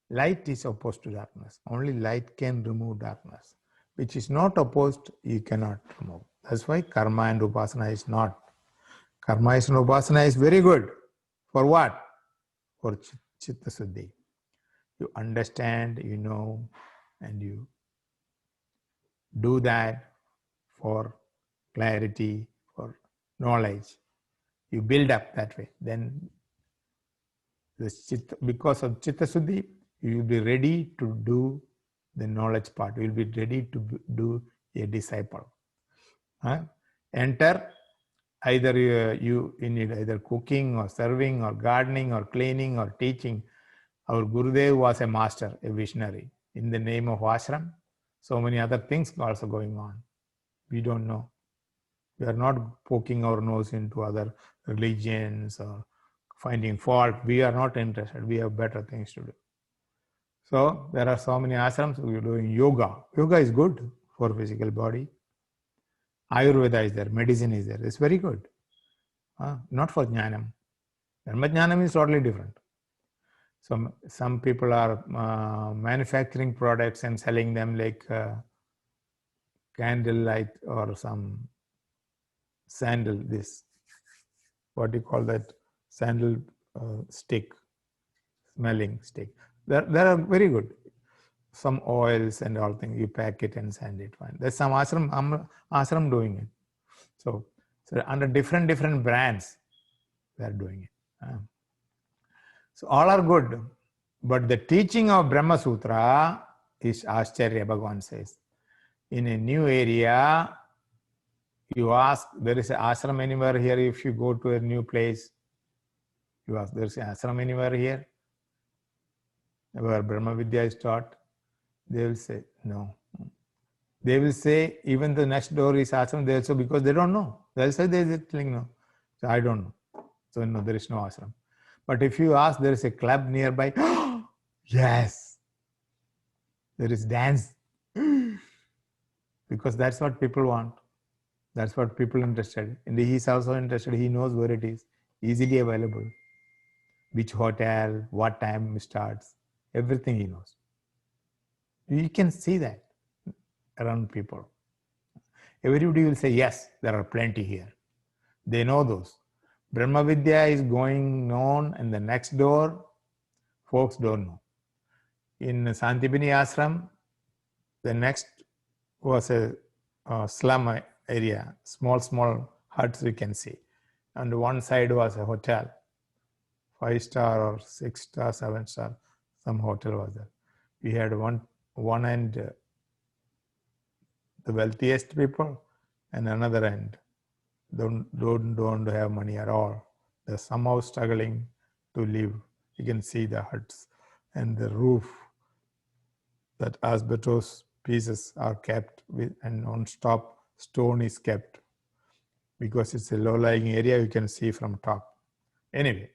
Light is opposed to darkness. Only light can remove darkness. Which is not opposed, you cannot remove. That's why karma and upasana is not. Karma and upasana is very good. For what? For chitta suddhi. You understand, you know, and you do that for clarity, for knowledge. You build up that way. Then, because of chitta suddhi, you will be ready to do the knowledge part. You will be ready to do a disciple. Enter, either you need either cooking or serving or gardening or cleaning or teaching. Our Gurudev was a master, a visionary. In the name of ashram, so many other things also going on. We don't know. We are not poking our nose into other religions or finding fault. We are not interested. We have better things to do. So there are so many ashrams. We are doing yoga. Yoga is good for physical body. Ayurveda is there. Medicine is there. It's very good. Not for jnanam. Dharma jnanam is totally different. Some people are manufacturing products and selling them like candlelight or some sandal, what do you call that? Sandal stick, smelling stick. They are very good. Some oils and all things, you pack it and send it. Fine. There's some ashram doing it. So under different brands, they are doing it. So all are good, but the teaching of Brahma Sutra is Ascharya, Bhagavan says. In a new area, you ask, there is an ashram anywhere here? If you go to a new place, you ask, there is an ashram anywhere here where Brahma Vidya is taught? They will say, no. They will say, even the next door is ashram, they also, because they don't know. They will say, they are telling no. So I don't know. So no, there is no ashram. But if you ask, there is a club nearby, yes, there is dance. Because that's what people want. That's what people are interested. And he is also interested. He knows where it is. Easily available. Which hotel, what time starts. Everything he knows. You can see that around people. Everybody will say, yes, there are plenty here. They know those. Brahma Vidya is going on, and the next door, folks don't know. In Santipini Ashram, the next was a slum area, small huts we can see. and one side was a hotel, 5-star or 6-star, 7-star, some hotel was there. We had one end the wealthiest people, and another end don't have money at all. They're somehow struggling to live. You can see the huts and the roof, that asbestos pieces are kept with, and on top stone is kept because it's a low-lying area. You can see from top. Anyway,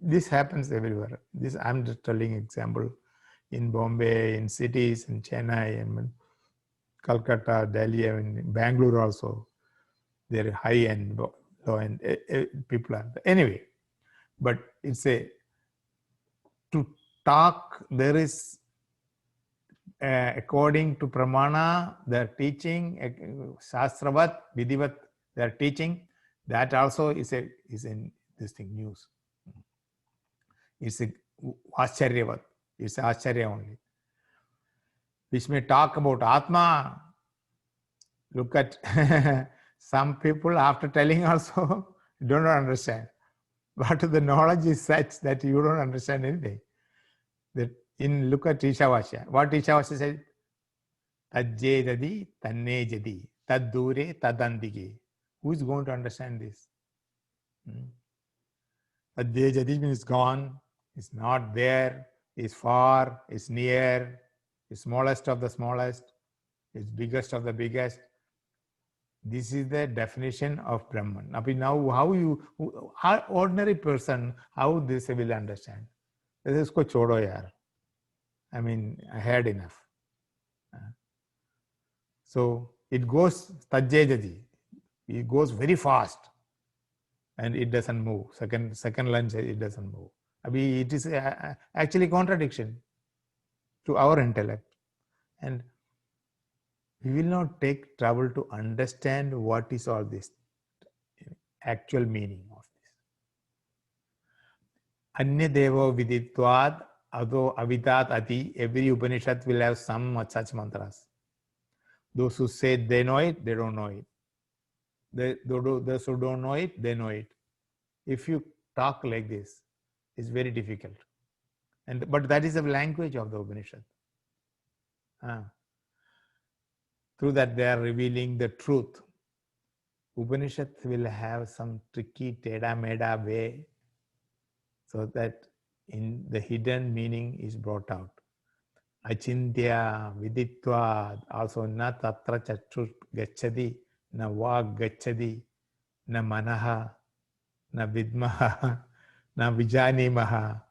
this happens everywhere. This I'm just telling example in Bombay, in cities, in Chennai, in Calcutta, Delhi, in Bangalore also. They're high-end, low-end people are. Anyway, but it's a to talk. There is according to Pramana, they're teaching Shastravat, Vidivat, they're teaching. That also is in this thing news. It's a Acharyavat. It's Acharya only. Which may talk about Atma. Look at some people after telling also don't understand. But the knowledge is such that you don't understand anything. That look at Ishavasya. What Ishavasya says? Tajjedadi, tannejadi, taddure, tadandige. Who is going to understand this? Tajjedadi means gone, is not there, is far, is near, is smallest of the smallest, is biggest of the biggest. This is the definition of Brahman. Now, how ordinary person, how this will understand? This is ko chodo yaar. I mean, I had enough. So it goes tajjejadi. It goes very fast, and it doesn't move. Second lunch, it doesn't move. It is actually contradiction to our intellect, and we will not take trouble to understand what is all this actual meaning of this. Anya devo viditvad ado avidat ati. Every Upanishad will have some such mantras. Those who say they know it, they don't know it. Those who don't know it, they know it. If you talk like this, it's very difficult. But that is the language of the Upanishad. Through that, they are revealing the truth. Upanishad will have some tricky teda-meda way, so that in the hidden meaning is brought out. Achintya, viditva, also na tatra chachur gacchadi, na vag gacchadi, na manaha, na vidmaha, na vijanimaha.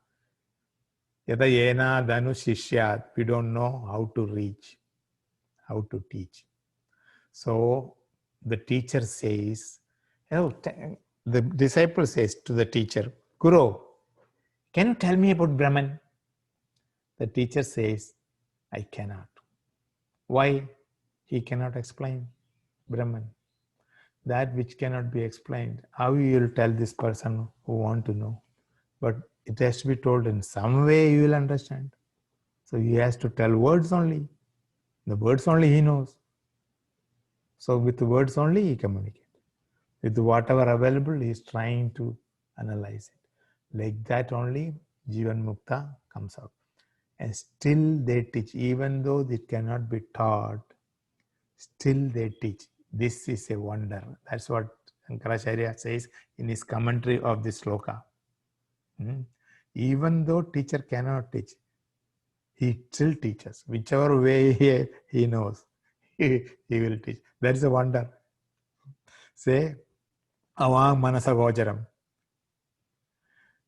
Yata yena danu shishyat. We don't know how to reach, how to teach. So the teacher says, the disciple says to the teacher, Guru, can you tell me about Brahman? The teacher says, I cannot. Why? He cannot explain Brahman. That which cannot be explained, how you will tell this person who want to know? But it has to be told in some way you will understand. So he has to tell words only. The words only he knows. So with the words only he communicates. With whatever available, he is trying to analyze it. Like that only Jivan Mukta comes out. And still they teach, even though it cannot be taught, still they teach. This is a wonder. That's what Shankaracharya says in his commentary of this sloka. Even though teacher cannot teach, he still teaches. Whichever way he knows, he will teach. That is a wonder. Say, Avang Manasa Gocharam.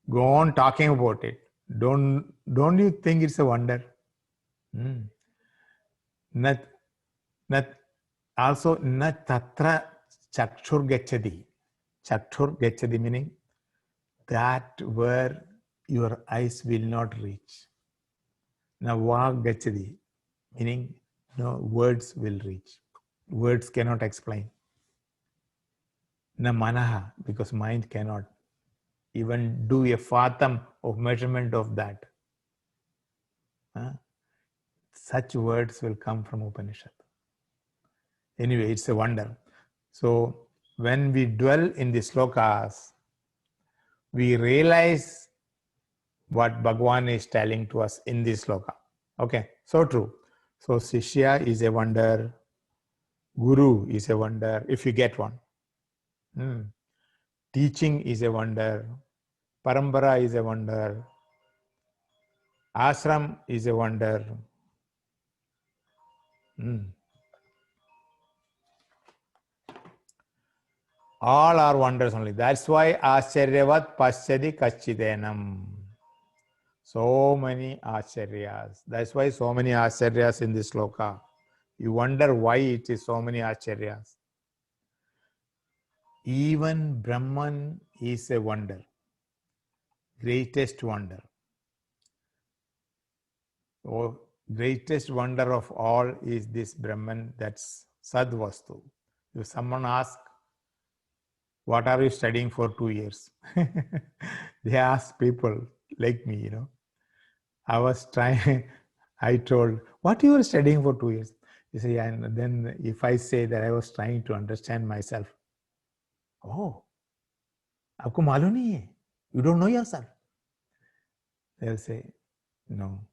Go on talking about it. Don't you think it's a wonder? Also, na tatra chakshur gacchadi. Chakshur gacchadi meaning that where your eyes will not reach. Na vag gacchadi meaning no words will reach. Words cannot explain. Na manaha, because mind cannot even do a fathom of measurement of that. Such words will come from Upanishad. Anyway, it's a wonder. So when we dwell in the slokas, we realize what Bhagwan is telling to us in this sloka. Okay, so true. So Shishya is a wonder, Guru is a wonder, if you get one. Teaching is a wonder, Parampara is a wonder, Ashram is a wonder. All are wonders only. That's why Acharyavat Paschadi Kachidenam. So many Acharyas. That's why so many Acharyas in this sloka. You wonder why it is so many Acharyas. Even Brahman is a wonder. Greatest wonder. Oh, greatest wonder of all is this Brahman, that's Sadvastu. If someone asks, what are you studying for 2 years? They ask people like me, I was trying, I told, what you were studying for 2 years? You say, and then if I say that I was trying to understand myself, oh, आपको मालूम नहीं है? You don't know yourself. They'll say, no.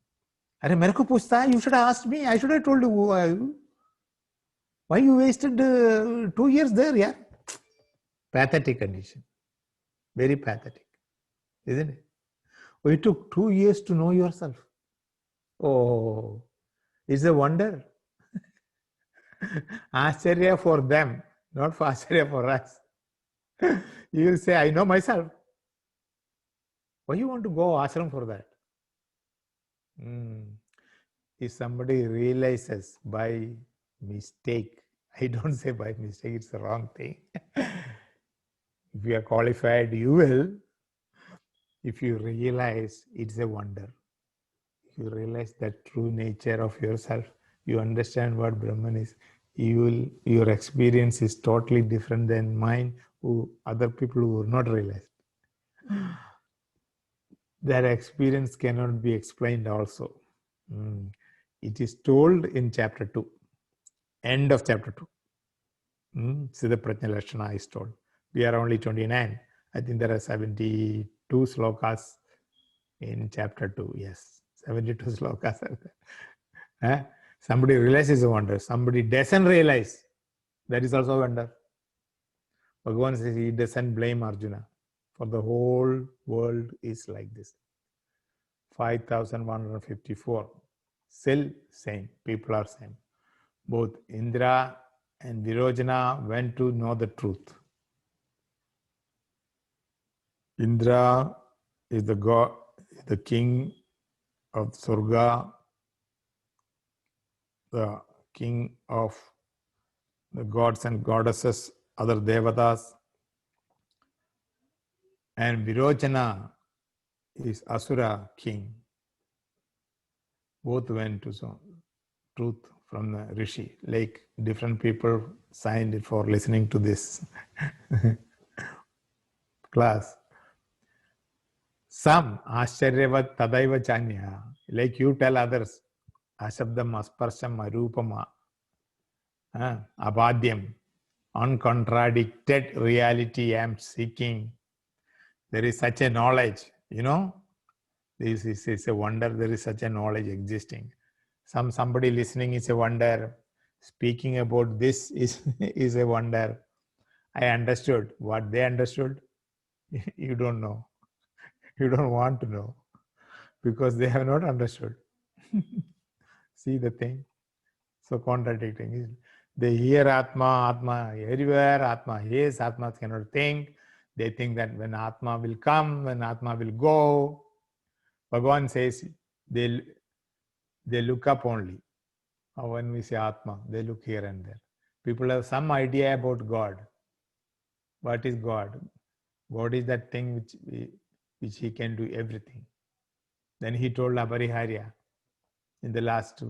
अरे मेरे को पूछता है, you should have asked me. I should have told you who are you. Why you wasted 2 years there, yeah? Pathetic condition. Very pathetic, isn't it? Oh, it took 2 years to know yourself. Oh, it's a wonder. Acharya for them, not for Acharya for us. You will say, I know myself. Why you want to go ashram for that? If somebody realizes by mistake, I don't say by mistake, it's the wrong thing. If you are qualified, you will. If you realize, it's a wonder. If you realize the true nature of yourself, you understand what Brahman is, your experience is totally different than mine, who other people who are not realized. Their experience cannot be explained also. It is told in chapter 2, end of chapter 2. Siddha Prajna Lakshana is told. We are only 29. I think there are 72 slokas in chapter 2. Yes, 72 slokas are there. Somebody realizes a wonder. Somebody doesn't realize. That is also a wonder. Bhagavan says he doesn't blame Arjuna. For the whole world is like this. 5,154. Still same. People are same. Both Indra and Virojana went to know the truth. Indra is the god, the king of Surga, the king of the gods and goddesses, other devatas. And Virojana is Asura king. Both went to some truth from the Rishi. Like different people signed for listening to this class. Some Ashcharyavat Tadaiva Chanya, like you tell others, Ashabdam Asparsham Arupama, Abhadyam, uncontradicted reality I am seeking. There is such a knowledge, this is a wonder, there is such a knowledge existing. Somebody listening is a wonder. Speaking about this is a wonder. I understood. What they understood, you don't know. You don't want to know because they have not understood. See the thing? So contradicting. They hear Atma everywhere, Atma is, Atma cannot think. They think that when Atma will come, when Atma will go, Bhagavan says they look up only. When we say Atma, they look here and there. People have some idea about God. What is God? God is that thing which he can do everything. Then he told Apariharya in the last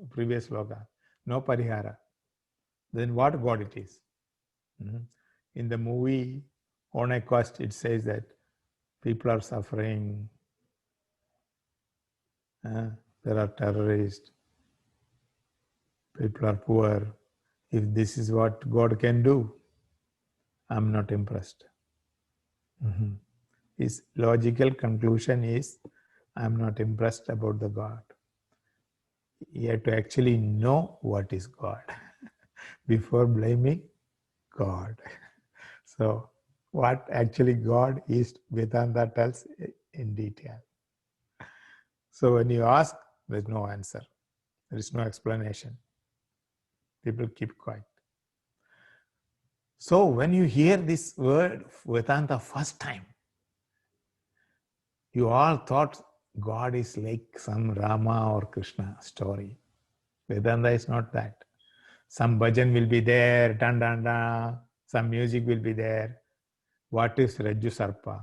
previous sloka, no parihara. Then what God it is? In the movie On a Quest, it says that people are suffering, there are terrorists, people are poor. If this is what God can do, I'm not impressed. His logical conclusion is, I'm not impressed about the God. You have to actually know what is God before blaming God. So, what actually God is, Vedanta tells in detail. So, when you ask, there's no answer, there is no explanation. People keep quiet. So, when you hear this word Vedanta first time, you all thought God is like some Rama or Krishna story. Vedanta is not that. Some bhajan will be there, dan dan dan. Some music will be there. What is Rajju Sarpa?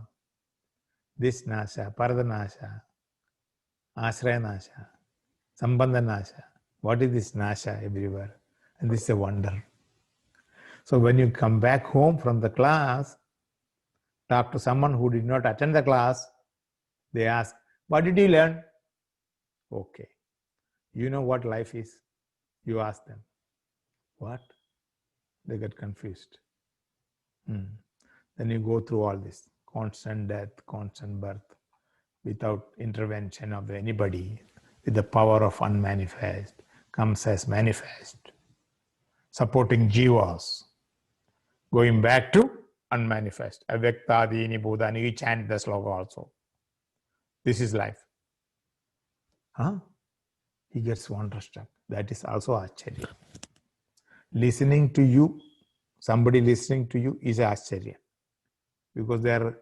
This Nasha, Paradanasha, Ashraya Nasha, Sambandha Nasha. What is this Nasha everywhere? And this is a wonder. So when you come back home from the class, talk to someone who did not attend the class, they ask, what did you learn? Okay. You know what life is? You ask them. What? They get confused. Then you go through all this constant death, constant birth, without intervention of anybody, with the power of unmanifest, comes as manifest, supporting jivas, going back to unmanifest. Avyaktadini Bhutani, you chant the sloka also. This is life. Huh? He gets wonderstruck. That is also Acharya. Listening to you, somebody listening to you is Acharya, because they are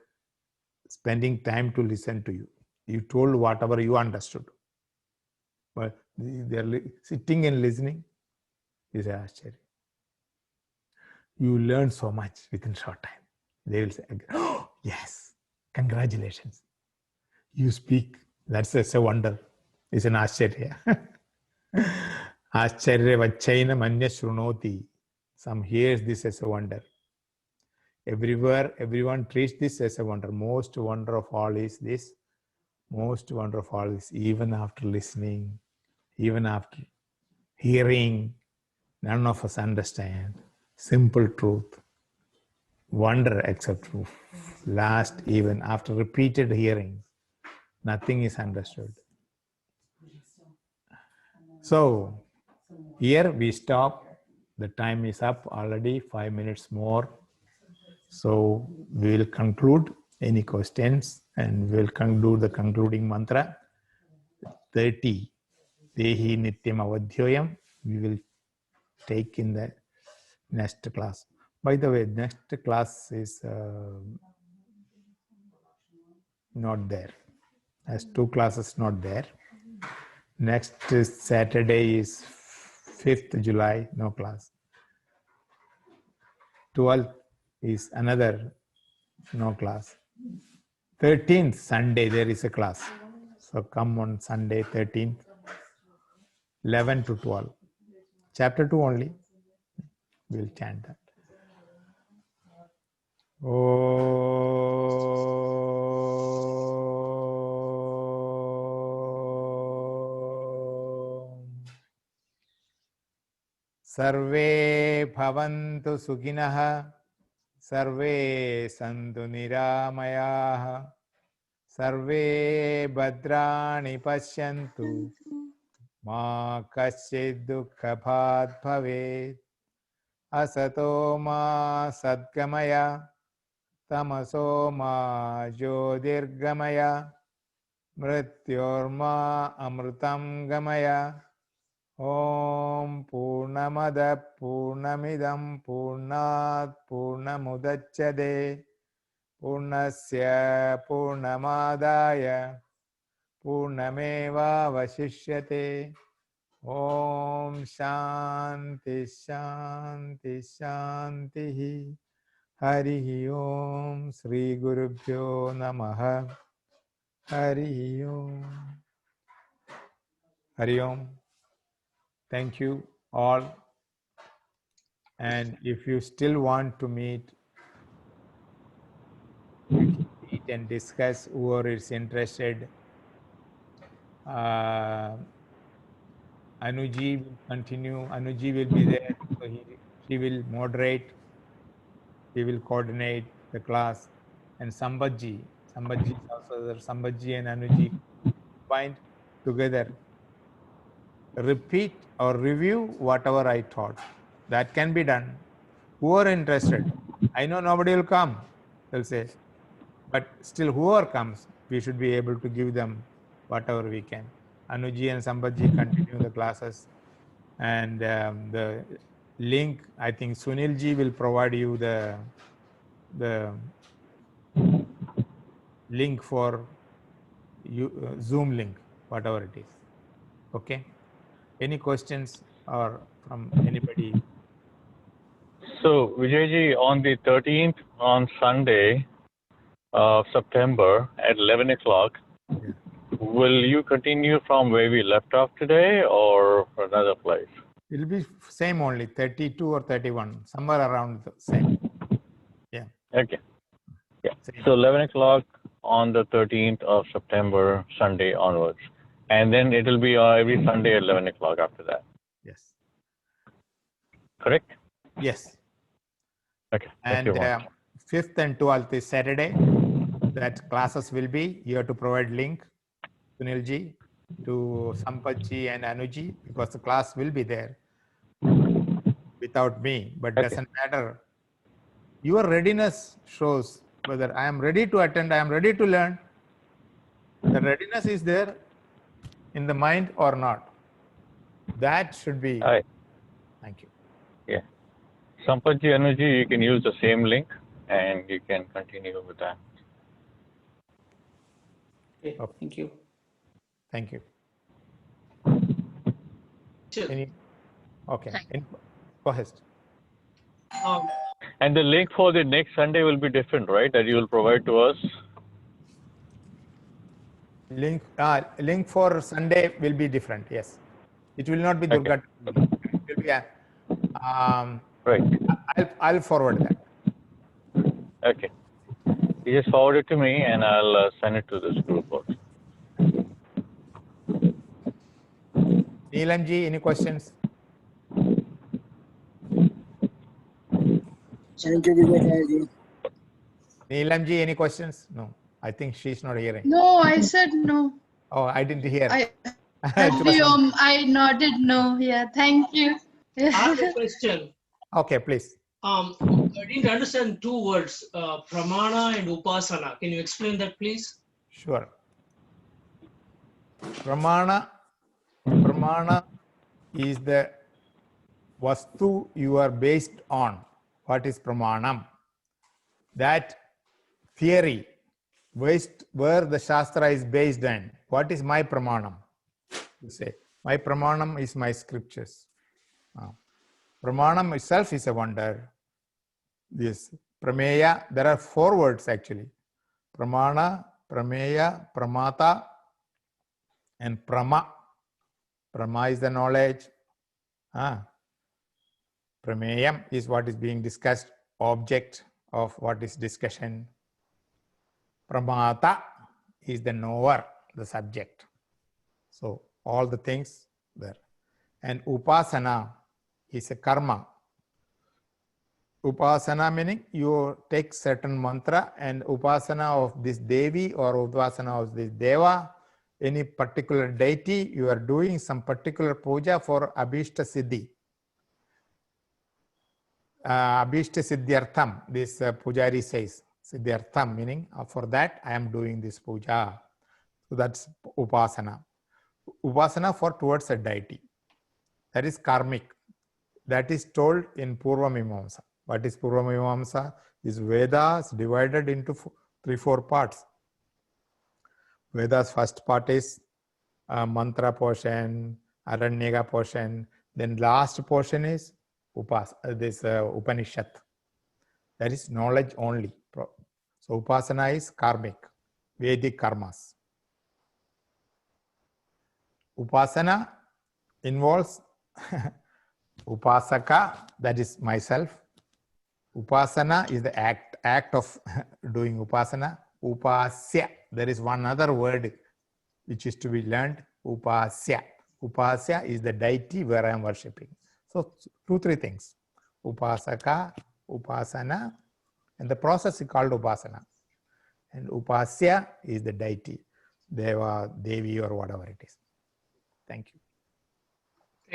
spending time to listen to you. You told whatever you understood. But they are sitting and listening is Acharya. You learn so much within short time. They will say, oh, yes, congratulations. You speak. That's a wonder. It's an Acharya. Acharya vachaina manya shrunoti. Some hears this as a wonder. Everywhere, everyone treats this as a wonder. Most wonder of all is this. Most wonder of all is even after listening, even after hearing, none of us understand. Simple truth. Wonder except truth. Last, even after repeated hearings, nothing is understood. So, here we stop. The time is up already, 5 minutes more. So, we will conclude. Any questions? And we will do the concluding mantra. 30. Dehi Nityam Avadhyoyam. We will take in the next class. By the way, next class is not there. As 2 classes not there. Next Saturday is 5th July, no class. 12th is another no class. 13th Sunday there is a class. So come on Sunday 13th, 11 to 12. Chapter 2 only. We'll chant that. Sarve bhavantu sukhinah, sarve santu niramayah, sarve bhadrani pashyantu, ma kaschid dukkhabhat bhavet, asato ma sadgamaya, tamaso ma jyotirgamaya, mrityorma amrutam gamaya. Om Purnamada Purnamidam Purnat Purnamudachyate Purnasya Purnamadaya Purnameva Vasishyate. Om Shanti Shanti Shanti. Hari Om Sri Gurubhyo Namaha. Hari Om. Hari Om. Thank you all. And if you still want to meet, you can meet and discuss. Whoever is interested, Anuji will continue. Anuji will be there, so she will moderate. He will coordinate the class. And Sambhaji is also there. Sambhaji and Anuji combined together. Repeat or review whatever I taught. That can be done. Who are interested? I know nobody will come, they'll say. But still, whoever comes, we should be able to give them whatever we can. Anuji and Sambhaji continue the classes. And the link, I think Sunilji will provide you the link for Zoom link, whatever it is. Okay. Any questions or from anybody? So, Vijayji, on the 13th, on Sunday of September at 11 o'clock, Yeah. will you continue from where we left off today or another place? It will be same only, 32 or 31, somewhere around the same. Yeah. Okay. Yeah. Same. So 11 o'clock on the 13th of September, Sunday onwards. And then it will be every Sunday at 11 o'clock after that. Yes. Correct? Yes. Okay. Thank And you much. 5th and 12th is Saturday. That classes will be, you have to provide link, Sunilji, to Sampaji and Anuji, because the class will be there without me, but Okay. doesn't matter. Your readiness shows whether I am ready to attend, I am ready to learn. The readiness is there in the mind or not. That should be. All right. Thank you. Yeah. Sampaji Energy, you can use the same link and you can continue with that. Okay, Okay. thank you. Thank you. Sure. Okay. Go ahead. And the link for the next Sunday will be different, right? That you will provide to us? Link for Sunday will be different. Yes, it will not be Durga. Okay. It will be Right. I'll forward that. Okay. You just forward it to me and I'll send it to this group also. Neelamji, any questions? Thank you, Vijay. Neelamji, any questions? No, I think she's not hearing. No, I said no. Oh, I didn't hear. I nodded no. Yeah, thank you. I have a question. Okay, please. I didn't understand two words, pramana and upasana. Can you explain that, please? Sure. Pramana is the vastu you are based on. What is pramanam? That theory, where the Shastra is based on. What is my pramanam? You say, my pramanam is my scriptures. Pramanam itself is a wonder. This prameya, there are 4 words actually. Pramana, prameya, pramata, and prama. Prama is the knowledge. Prameyam is what is being discussed, object of what is discussion. Pramata is the knower, the subject. So all the things there. And upasana is a karma. Upasana meaning you take certain mantra and upasana of this Devi or upasana of this Deva, any particular deity, you are doing some particular puja for Abhishta Siddhi. Abhishta Siddhyartham, this pujari says. Siddhyartham meaning for that I am doing this puja. So that's upasana. Upasana for towards a deity. That is karmic. That is told in Purva Mimamsa. What is Purva Mimamsa? Is Vedas divided into 3-4 parts. Vedas first part is mantra portion, aranyaka portion. Then last portion is Upanishad. That is knowledge only. So upasana is karmic, Vedic karmas. Upasana involves upasaka, that is myself. Upasana is the act of doing upasana. Upasya, there is one other word which is to be learned, upasya. Upasya is the deity where I am worshipping. So 2-3 things. Upasaka, upasana, And the process is called upasana. And upasya is the deity, deva, devi, or whatever it is. Thank you.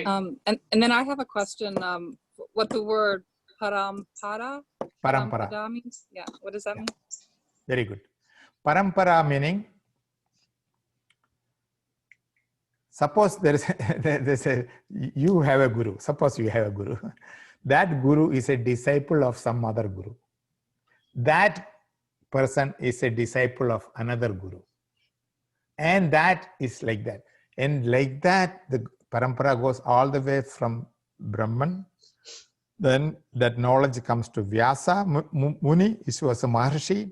And then I have a question. What the word parampara means? Yeah, what does that mean? Very good. Parampara meaning, suppose you have a guru. Suppose you have a guru. That guru is a disciple of some other guru. That person is a disciple of another guru. And that is like that. And like that, the parampara goes all the way from Brahman. Then that knowledge comes to Vyasa Muni, he was a Maharshi.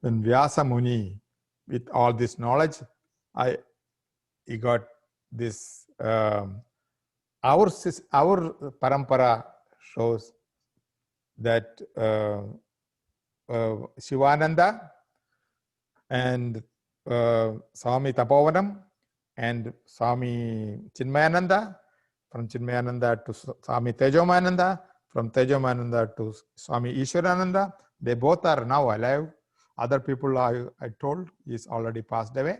Then Vyasa Muni, with all this knowledge, he got this. Our parampara shows that Shivananda and Swami Tapovanam and Swami Chinmayananda, from Chinmayananda to Swami Tejomananda, from Tejomananda to Swami Ishwarananda. They both are now alive. Other people I told is already passed away.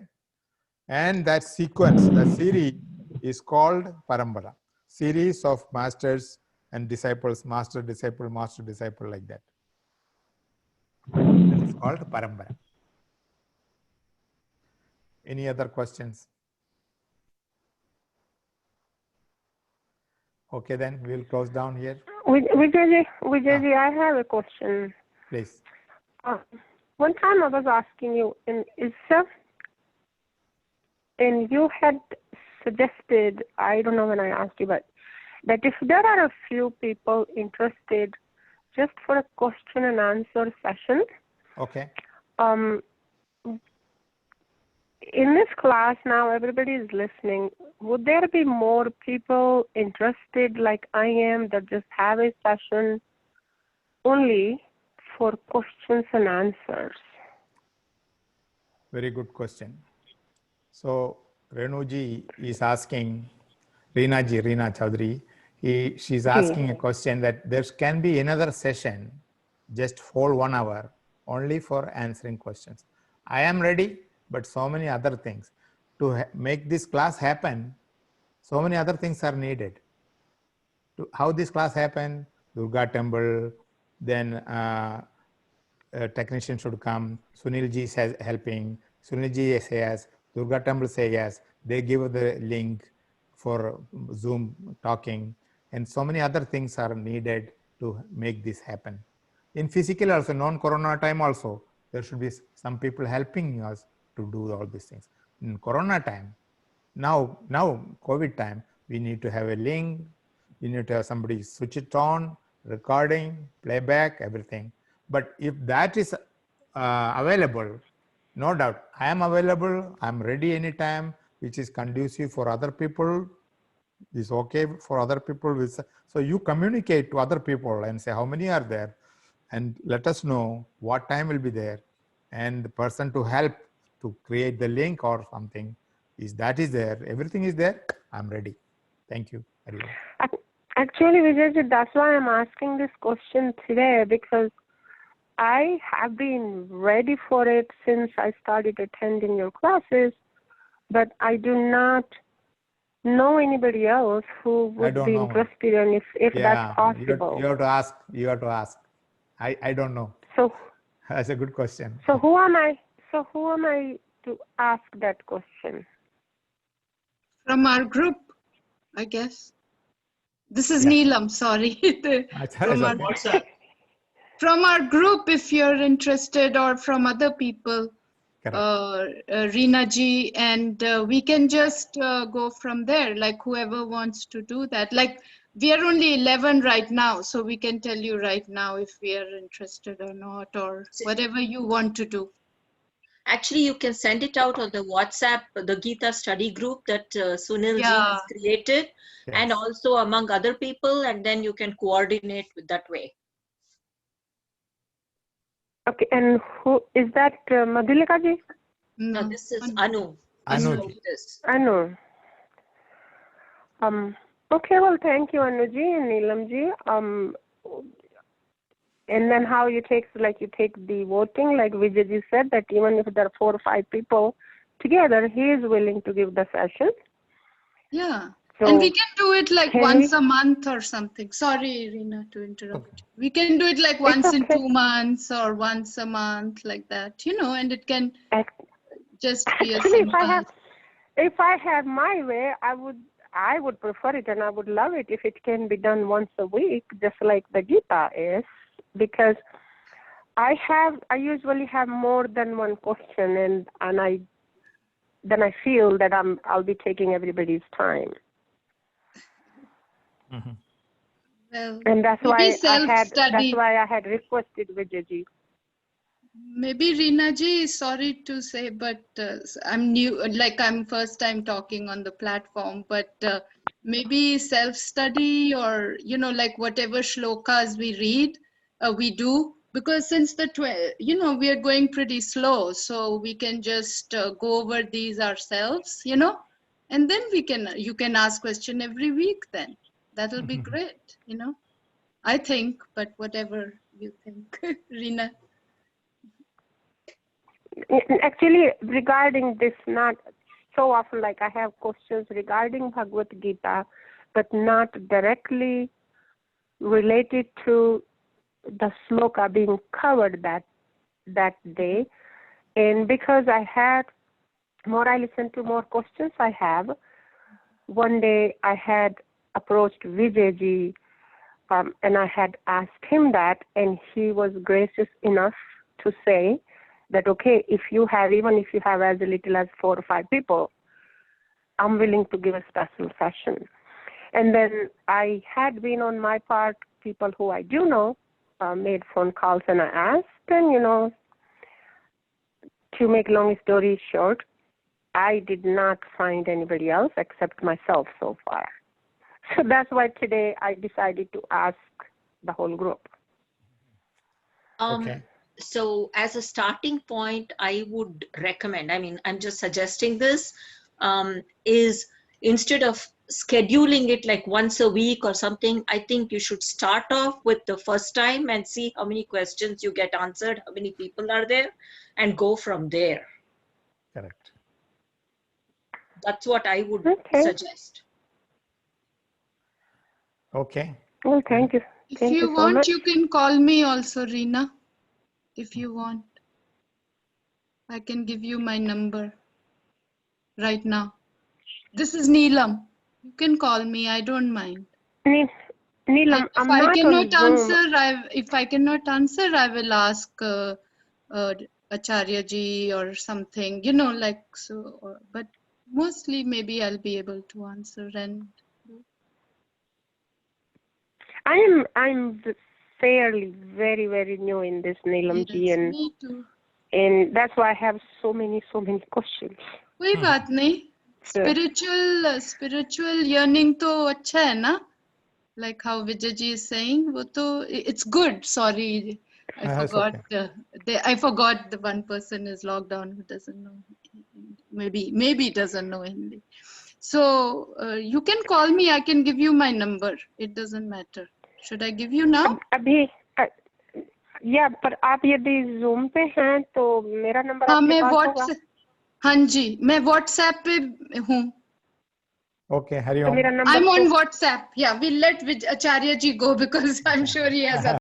And that sequence, that series is called Parampara. Series of masters and disciples, master, disciple, like that. That is called Parampara. Any other questions? Okay, then we'll close down here. Vijayji, I have a question. Please. One time I was asking you in ISA, and you had suggested, I don't know when I asked you, but that if there are a few people interested just for a question and answer session. Okay. In this class now, everybody is listening. Would there be more people interested like I am that just have a session only for questions and answers? Very good question. So Renuji is asking, Reena Chaudhary, she's asking a question that there can be another session, just for 1 hour, only for answering questions. I am ready, but so many other things. To make this class happen, so many other things are needed. How this class happen? Durga temple, then a technician should come, Sunilji says helping, Sunilji says yes, Durga temple say yes, they give the link for Zoom talking, and so many other things are needed to make this happen. In physical also, non-corona time also, there should be some people helping us to do all these things. In corona time, now COVID time, we need to have a link, we need to have somebody switch it on, recording, playback, everything. But if that is available, no doubt, I am available, I am ready anytime, which is conducive for other people, is okay for other people. So you communicate to other people and say how many are there, and let us know what time will be there, and the person to help to create the link or something is there, everything is there, I'm ready. Thank you. Actually, Vijay, that's why I'm asking this question today, because I have been ready for it since I started attending your classes, but I do not know anybody else who would be interested, and if that's possible. You have to ask. I don't know. So that's a good question. So who am I to ask that question? From our group, I guess. This is Neelam, sorry. From our group, if you're interested, or from other people, Reena ji, and we can just go from there, like whoever wants to do that. Like we are only 11 right now, so we can tell you right now if we are interested or not, or whatever you want to do. Actually, you can send it out on the WhatsApp, the Gita study group that Sunil ji has created, and also among other people, and then you can coordinate with that way. Okay, and who is that? Madhulika ji? No, this is Anu. Anu. Okay, well, thank you, Anu ji and Neelam ji. And then how you take, like you take the voting, like Vijay said, that even if there are 4 or 5 people together, he is willing to give the session. Yeah. So and we can do it like can once we? a month or something. Sorry, Reena, to interrupt you. We can do it like once It's in okay. 2 months or once a month, like that, and it can just be a Actually, simple. if I had my way, I would prefer it, and I would love it if it can be done once a week, just like the Gita is, because I usually have more than one question, and I feel that I'll be taking everybody's time. Mm-hmm. Well, And that's maybe why I had requested Vijayji. Maybe Reena ji, sorry to say, but I'm new, like I'm first time talking on the platform, but maybe self-study or, like whatever shlokas we read, we do, because since we are going pretty slow, so we can just go over these ourselves, and then you can ask question every week then. That'll be great, I think, but whatever you think, Reena. Actually, regarding this, not so often, like I have questions regarding Bhagavad Gita, but not directly related to the sloka being covered that day. And because I listened to more questions I have, one day I had approached Vijayji, and I had asked him that, and he was gracious enough to say that, okay, even if you have as little as 4 or 5 people, I'm willing to give a special session. And then I had been on my part, people who I do know, made phone calls and I asked, and to make long story short, I did not find anybody else except myself so far. So that's why today I decided to ask the whole group. Okay. So as a starting point, I would recommend, I'm just suggesting this, is instead of scheduling it like once a week or something, I think you should start off with the first time and see how many questions you get answered, how many people are there, and go from there. Correct. That's what I would suggest. Okay. Well, thank you. If you want, you can call me also, Reena. If you want, I can give you my number right now. This is Neelam. You can call me. I don't mind. Neelam, if I cannot answer, I will ask Acharya ji or something. Like so. But mostly, maybe I'll be able to answer. And I'm fairly very, very new in this, Neelam ji, yes, me too. And that's why I have so many questions. कोई बात नहीं. Spiritual yearning तो अच्छा है ना? Like how Vijay ji is saying, वो तो it's good. Sorry, I forgot. Okay. I forgot the one person is locked down who doesn't know. Maybe doesn't know Hindi. So you can call me. I can give you my number. It doesn't matter. Should I give you now? अभी या पर आप यदि Zoom पे हैं तो मेरा number आपके पास होगा? हाँ जी, मैं WhatsApp पे हूँ. Okay, Hari Om. I'm on WhatsApp. Yeah, we'll let Acharya ji go because I'm sure he has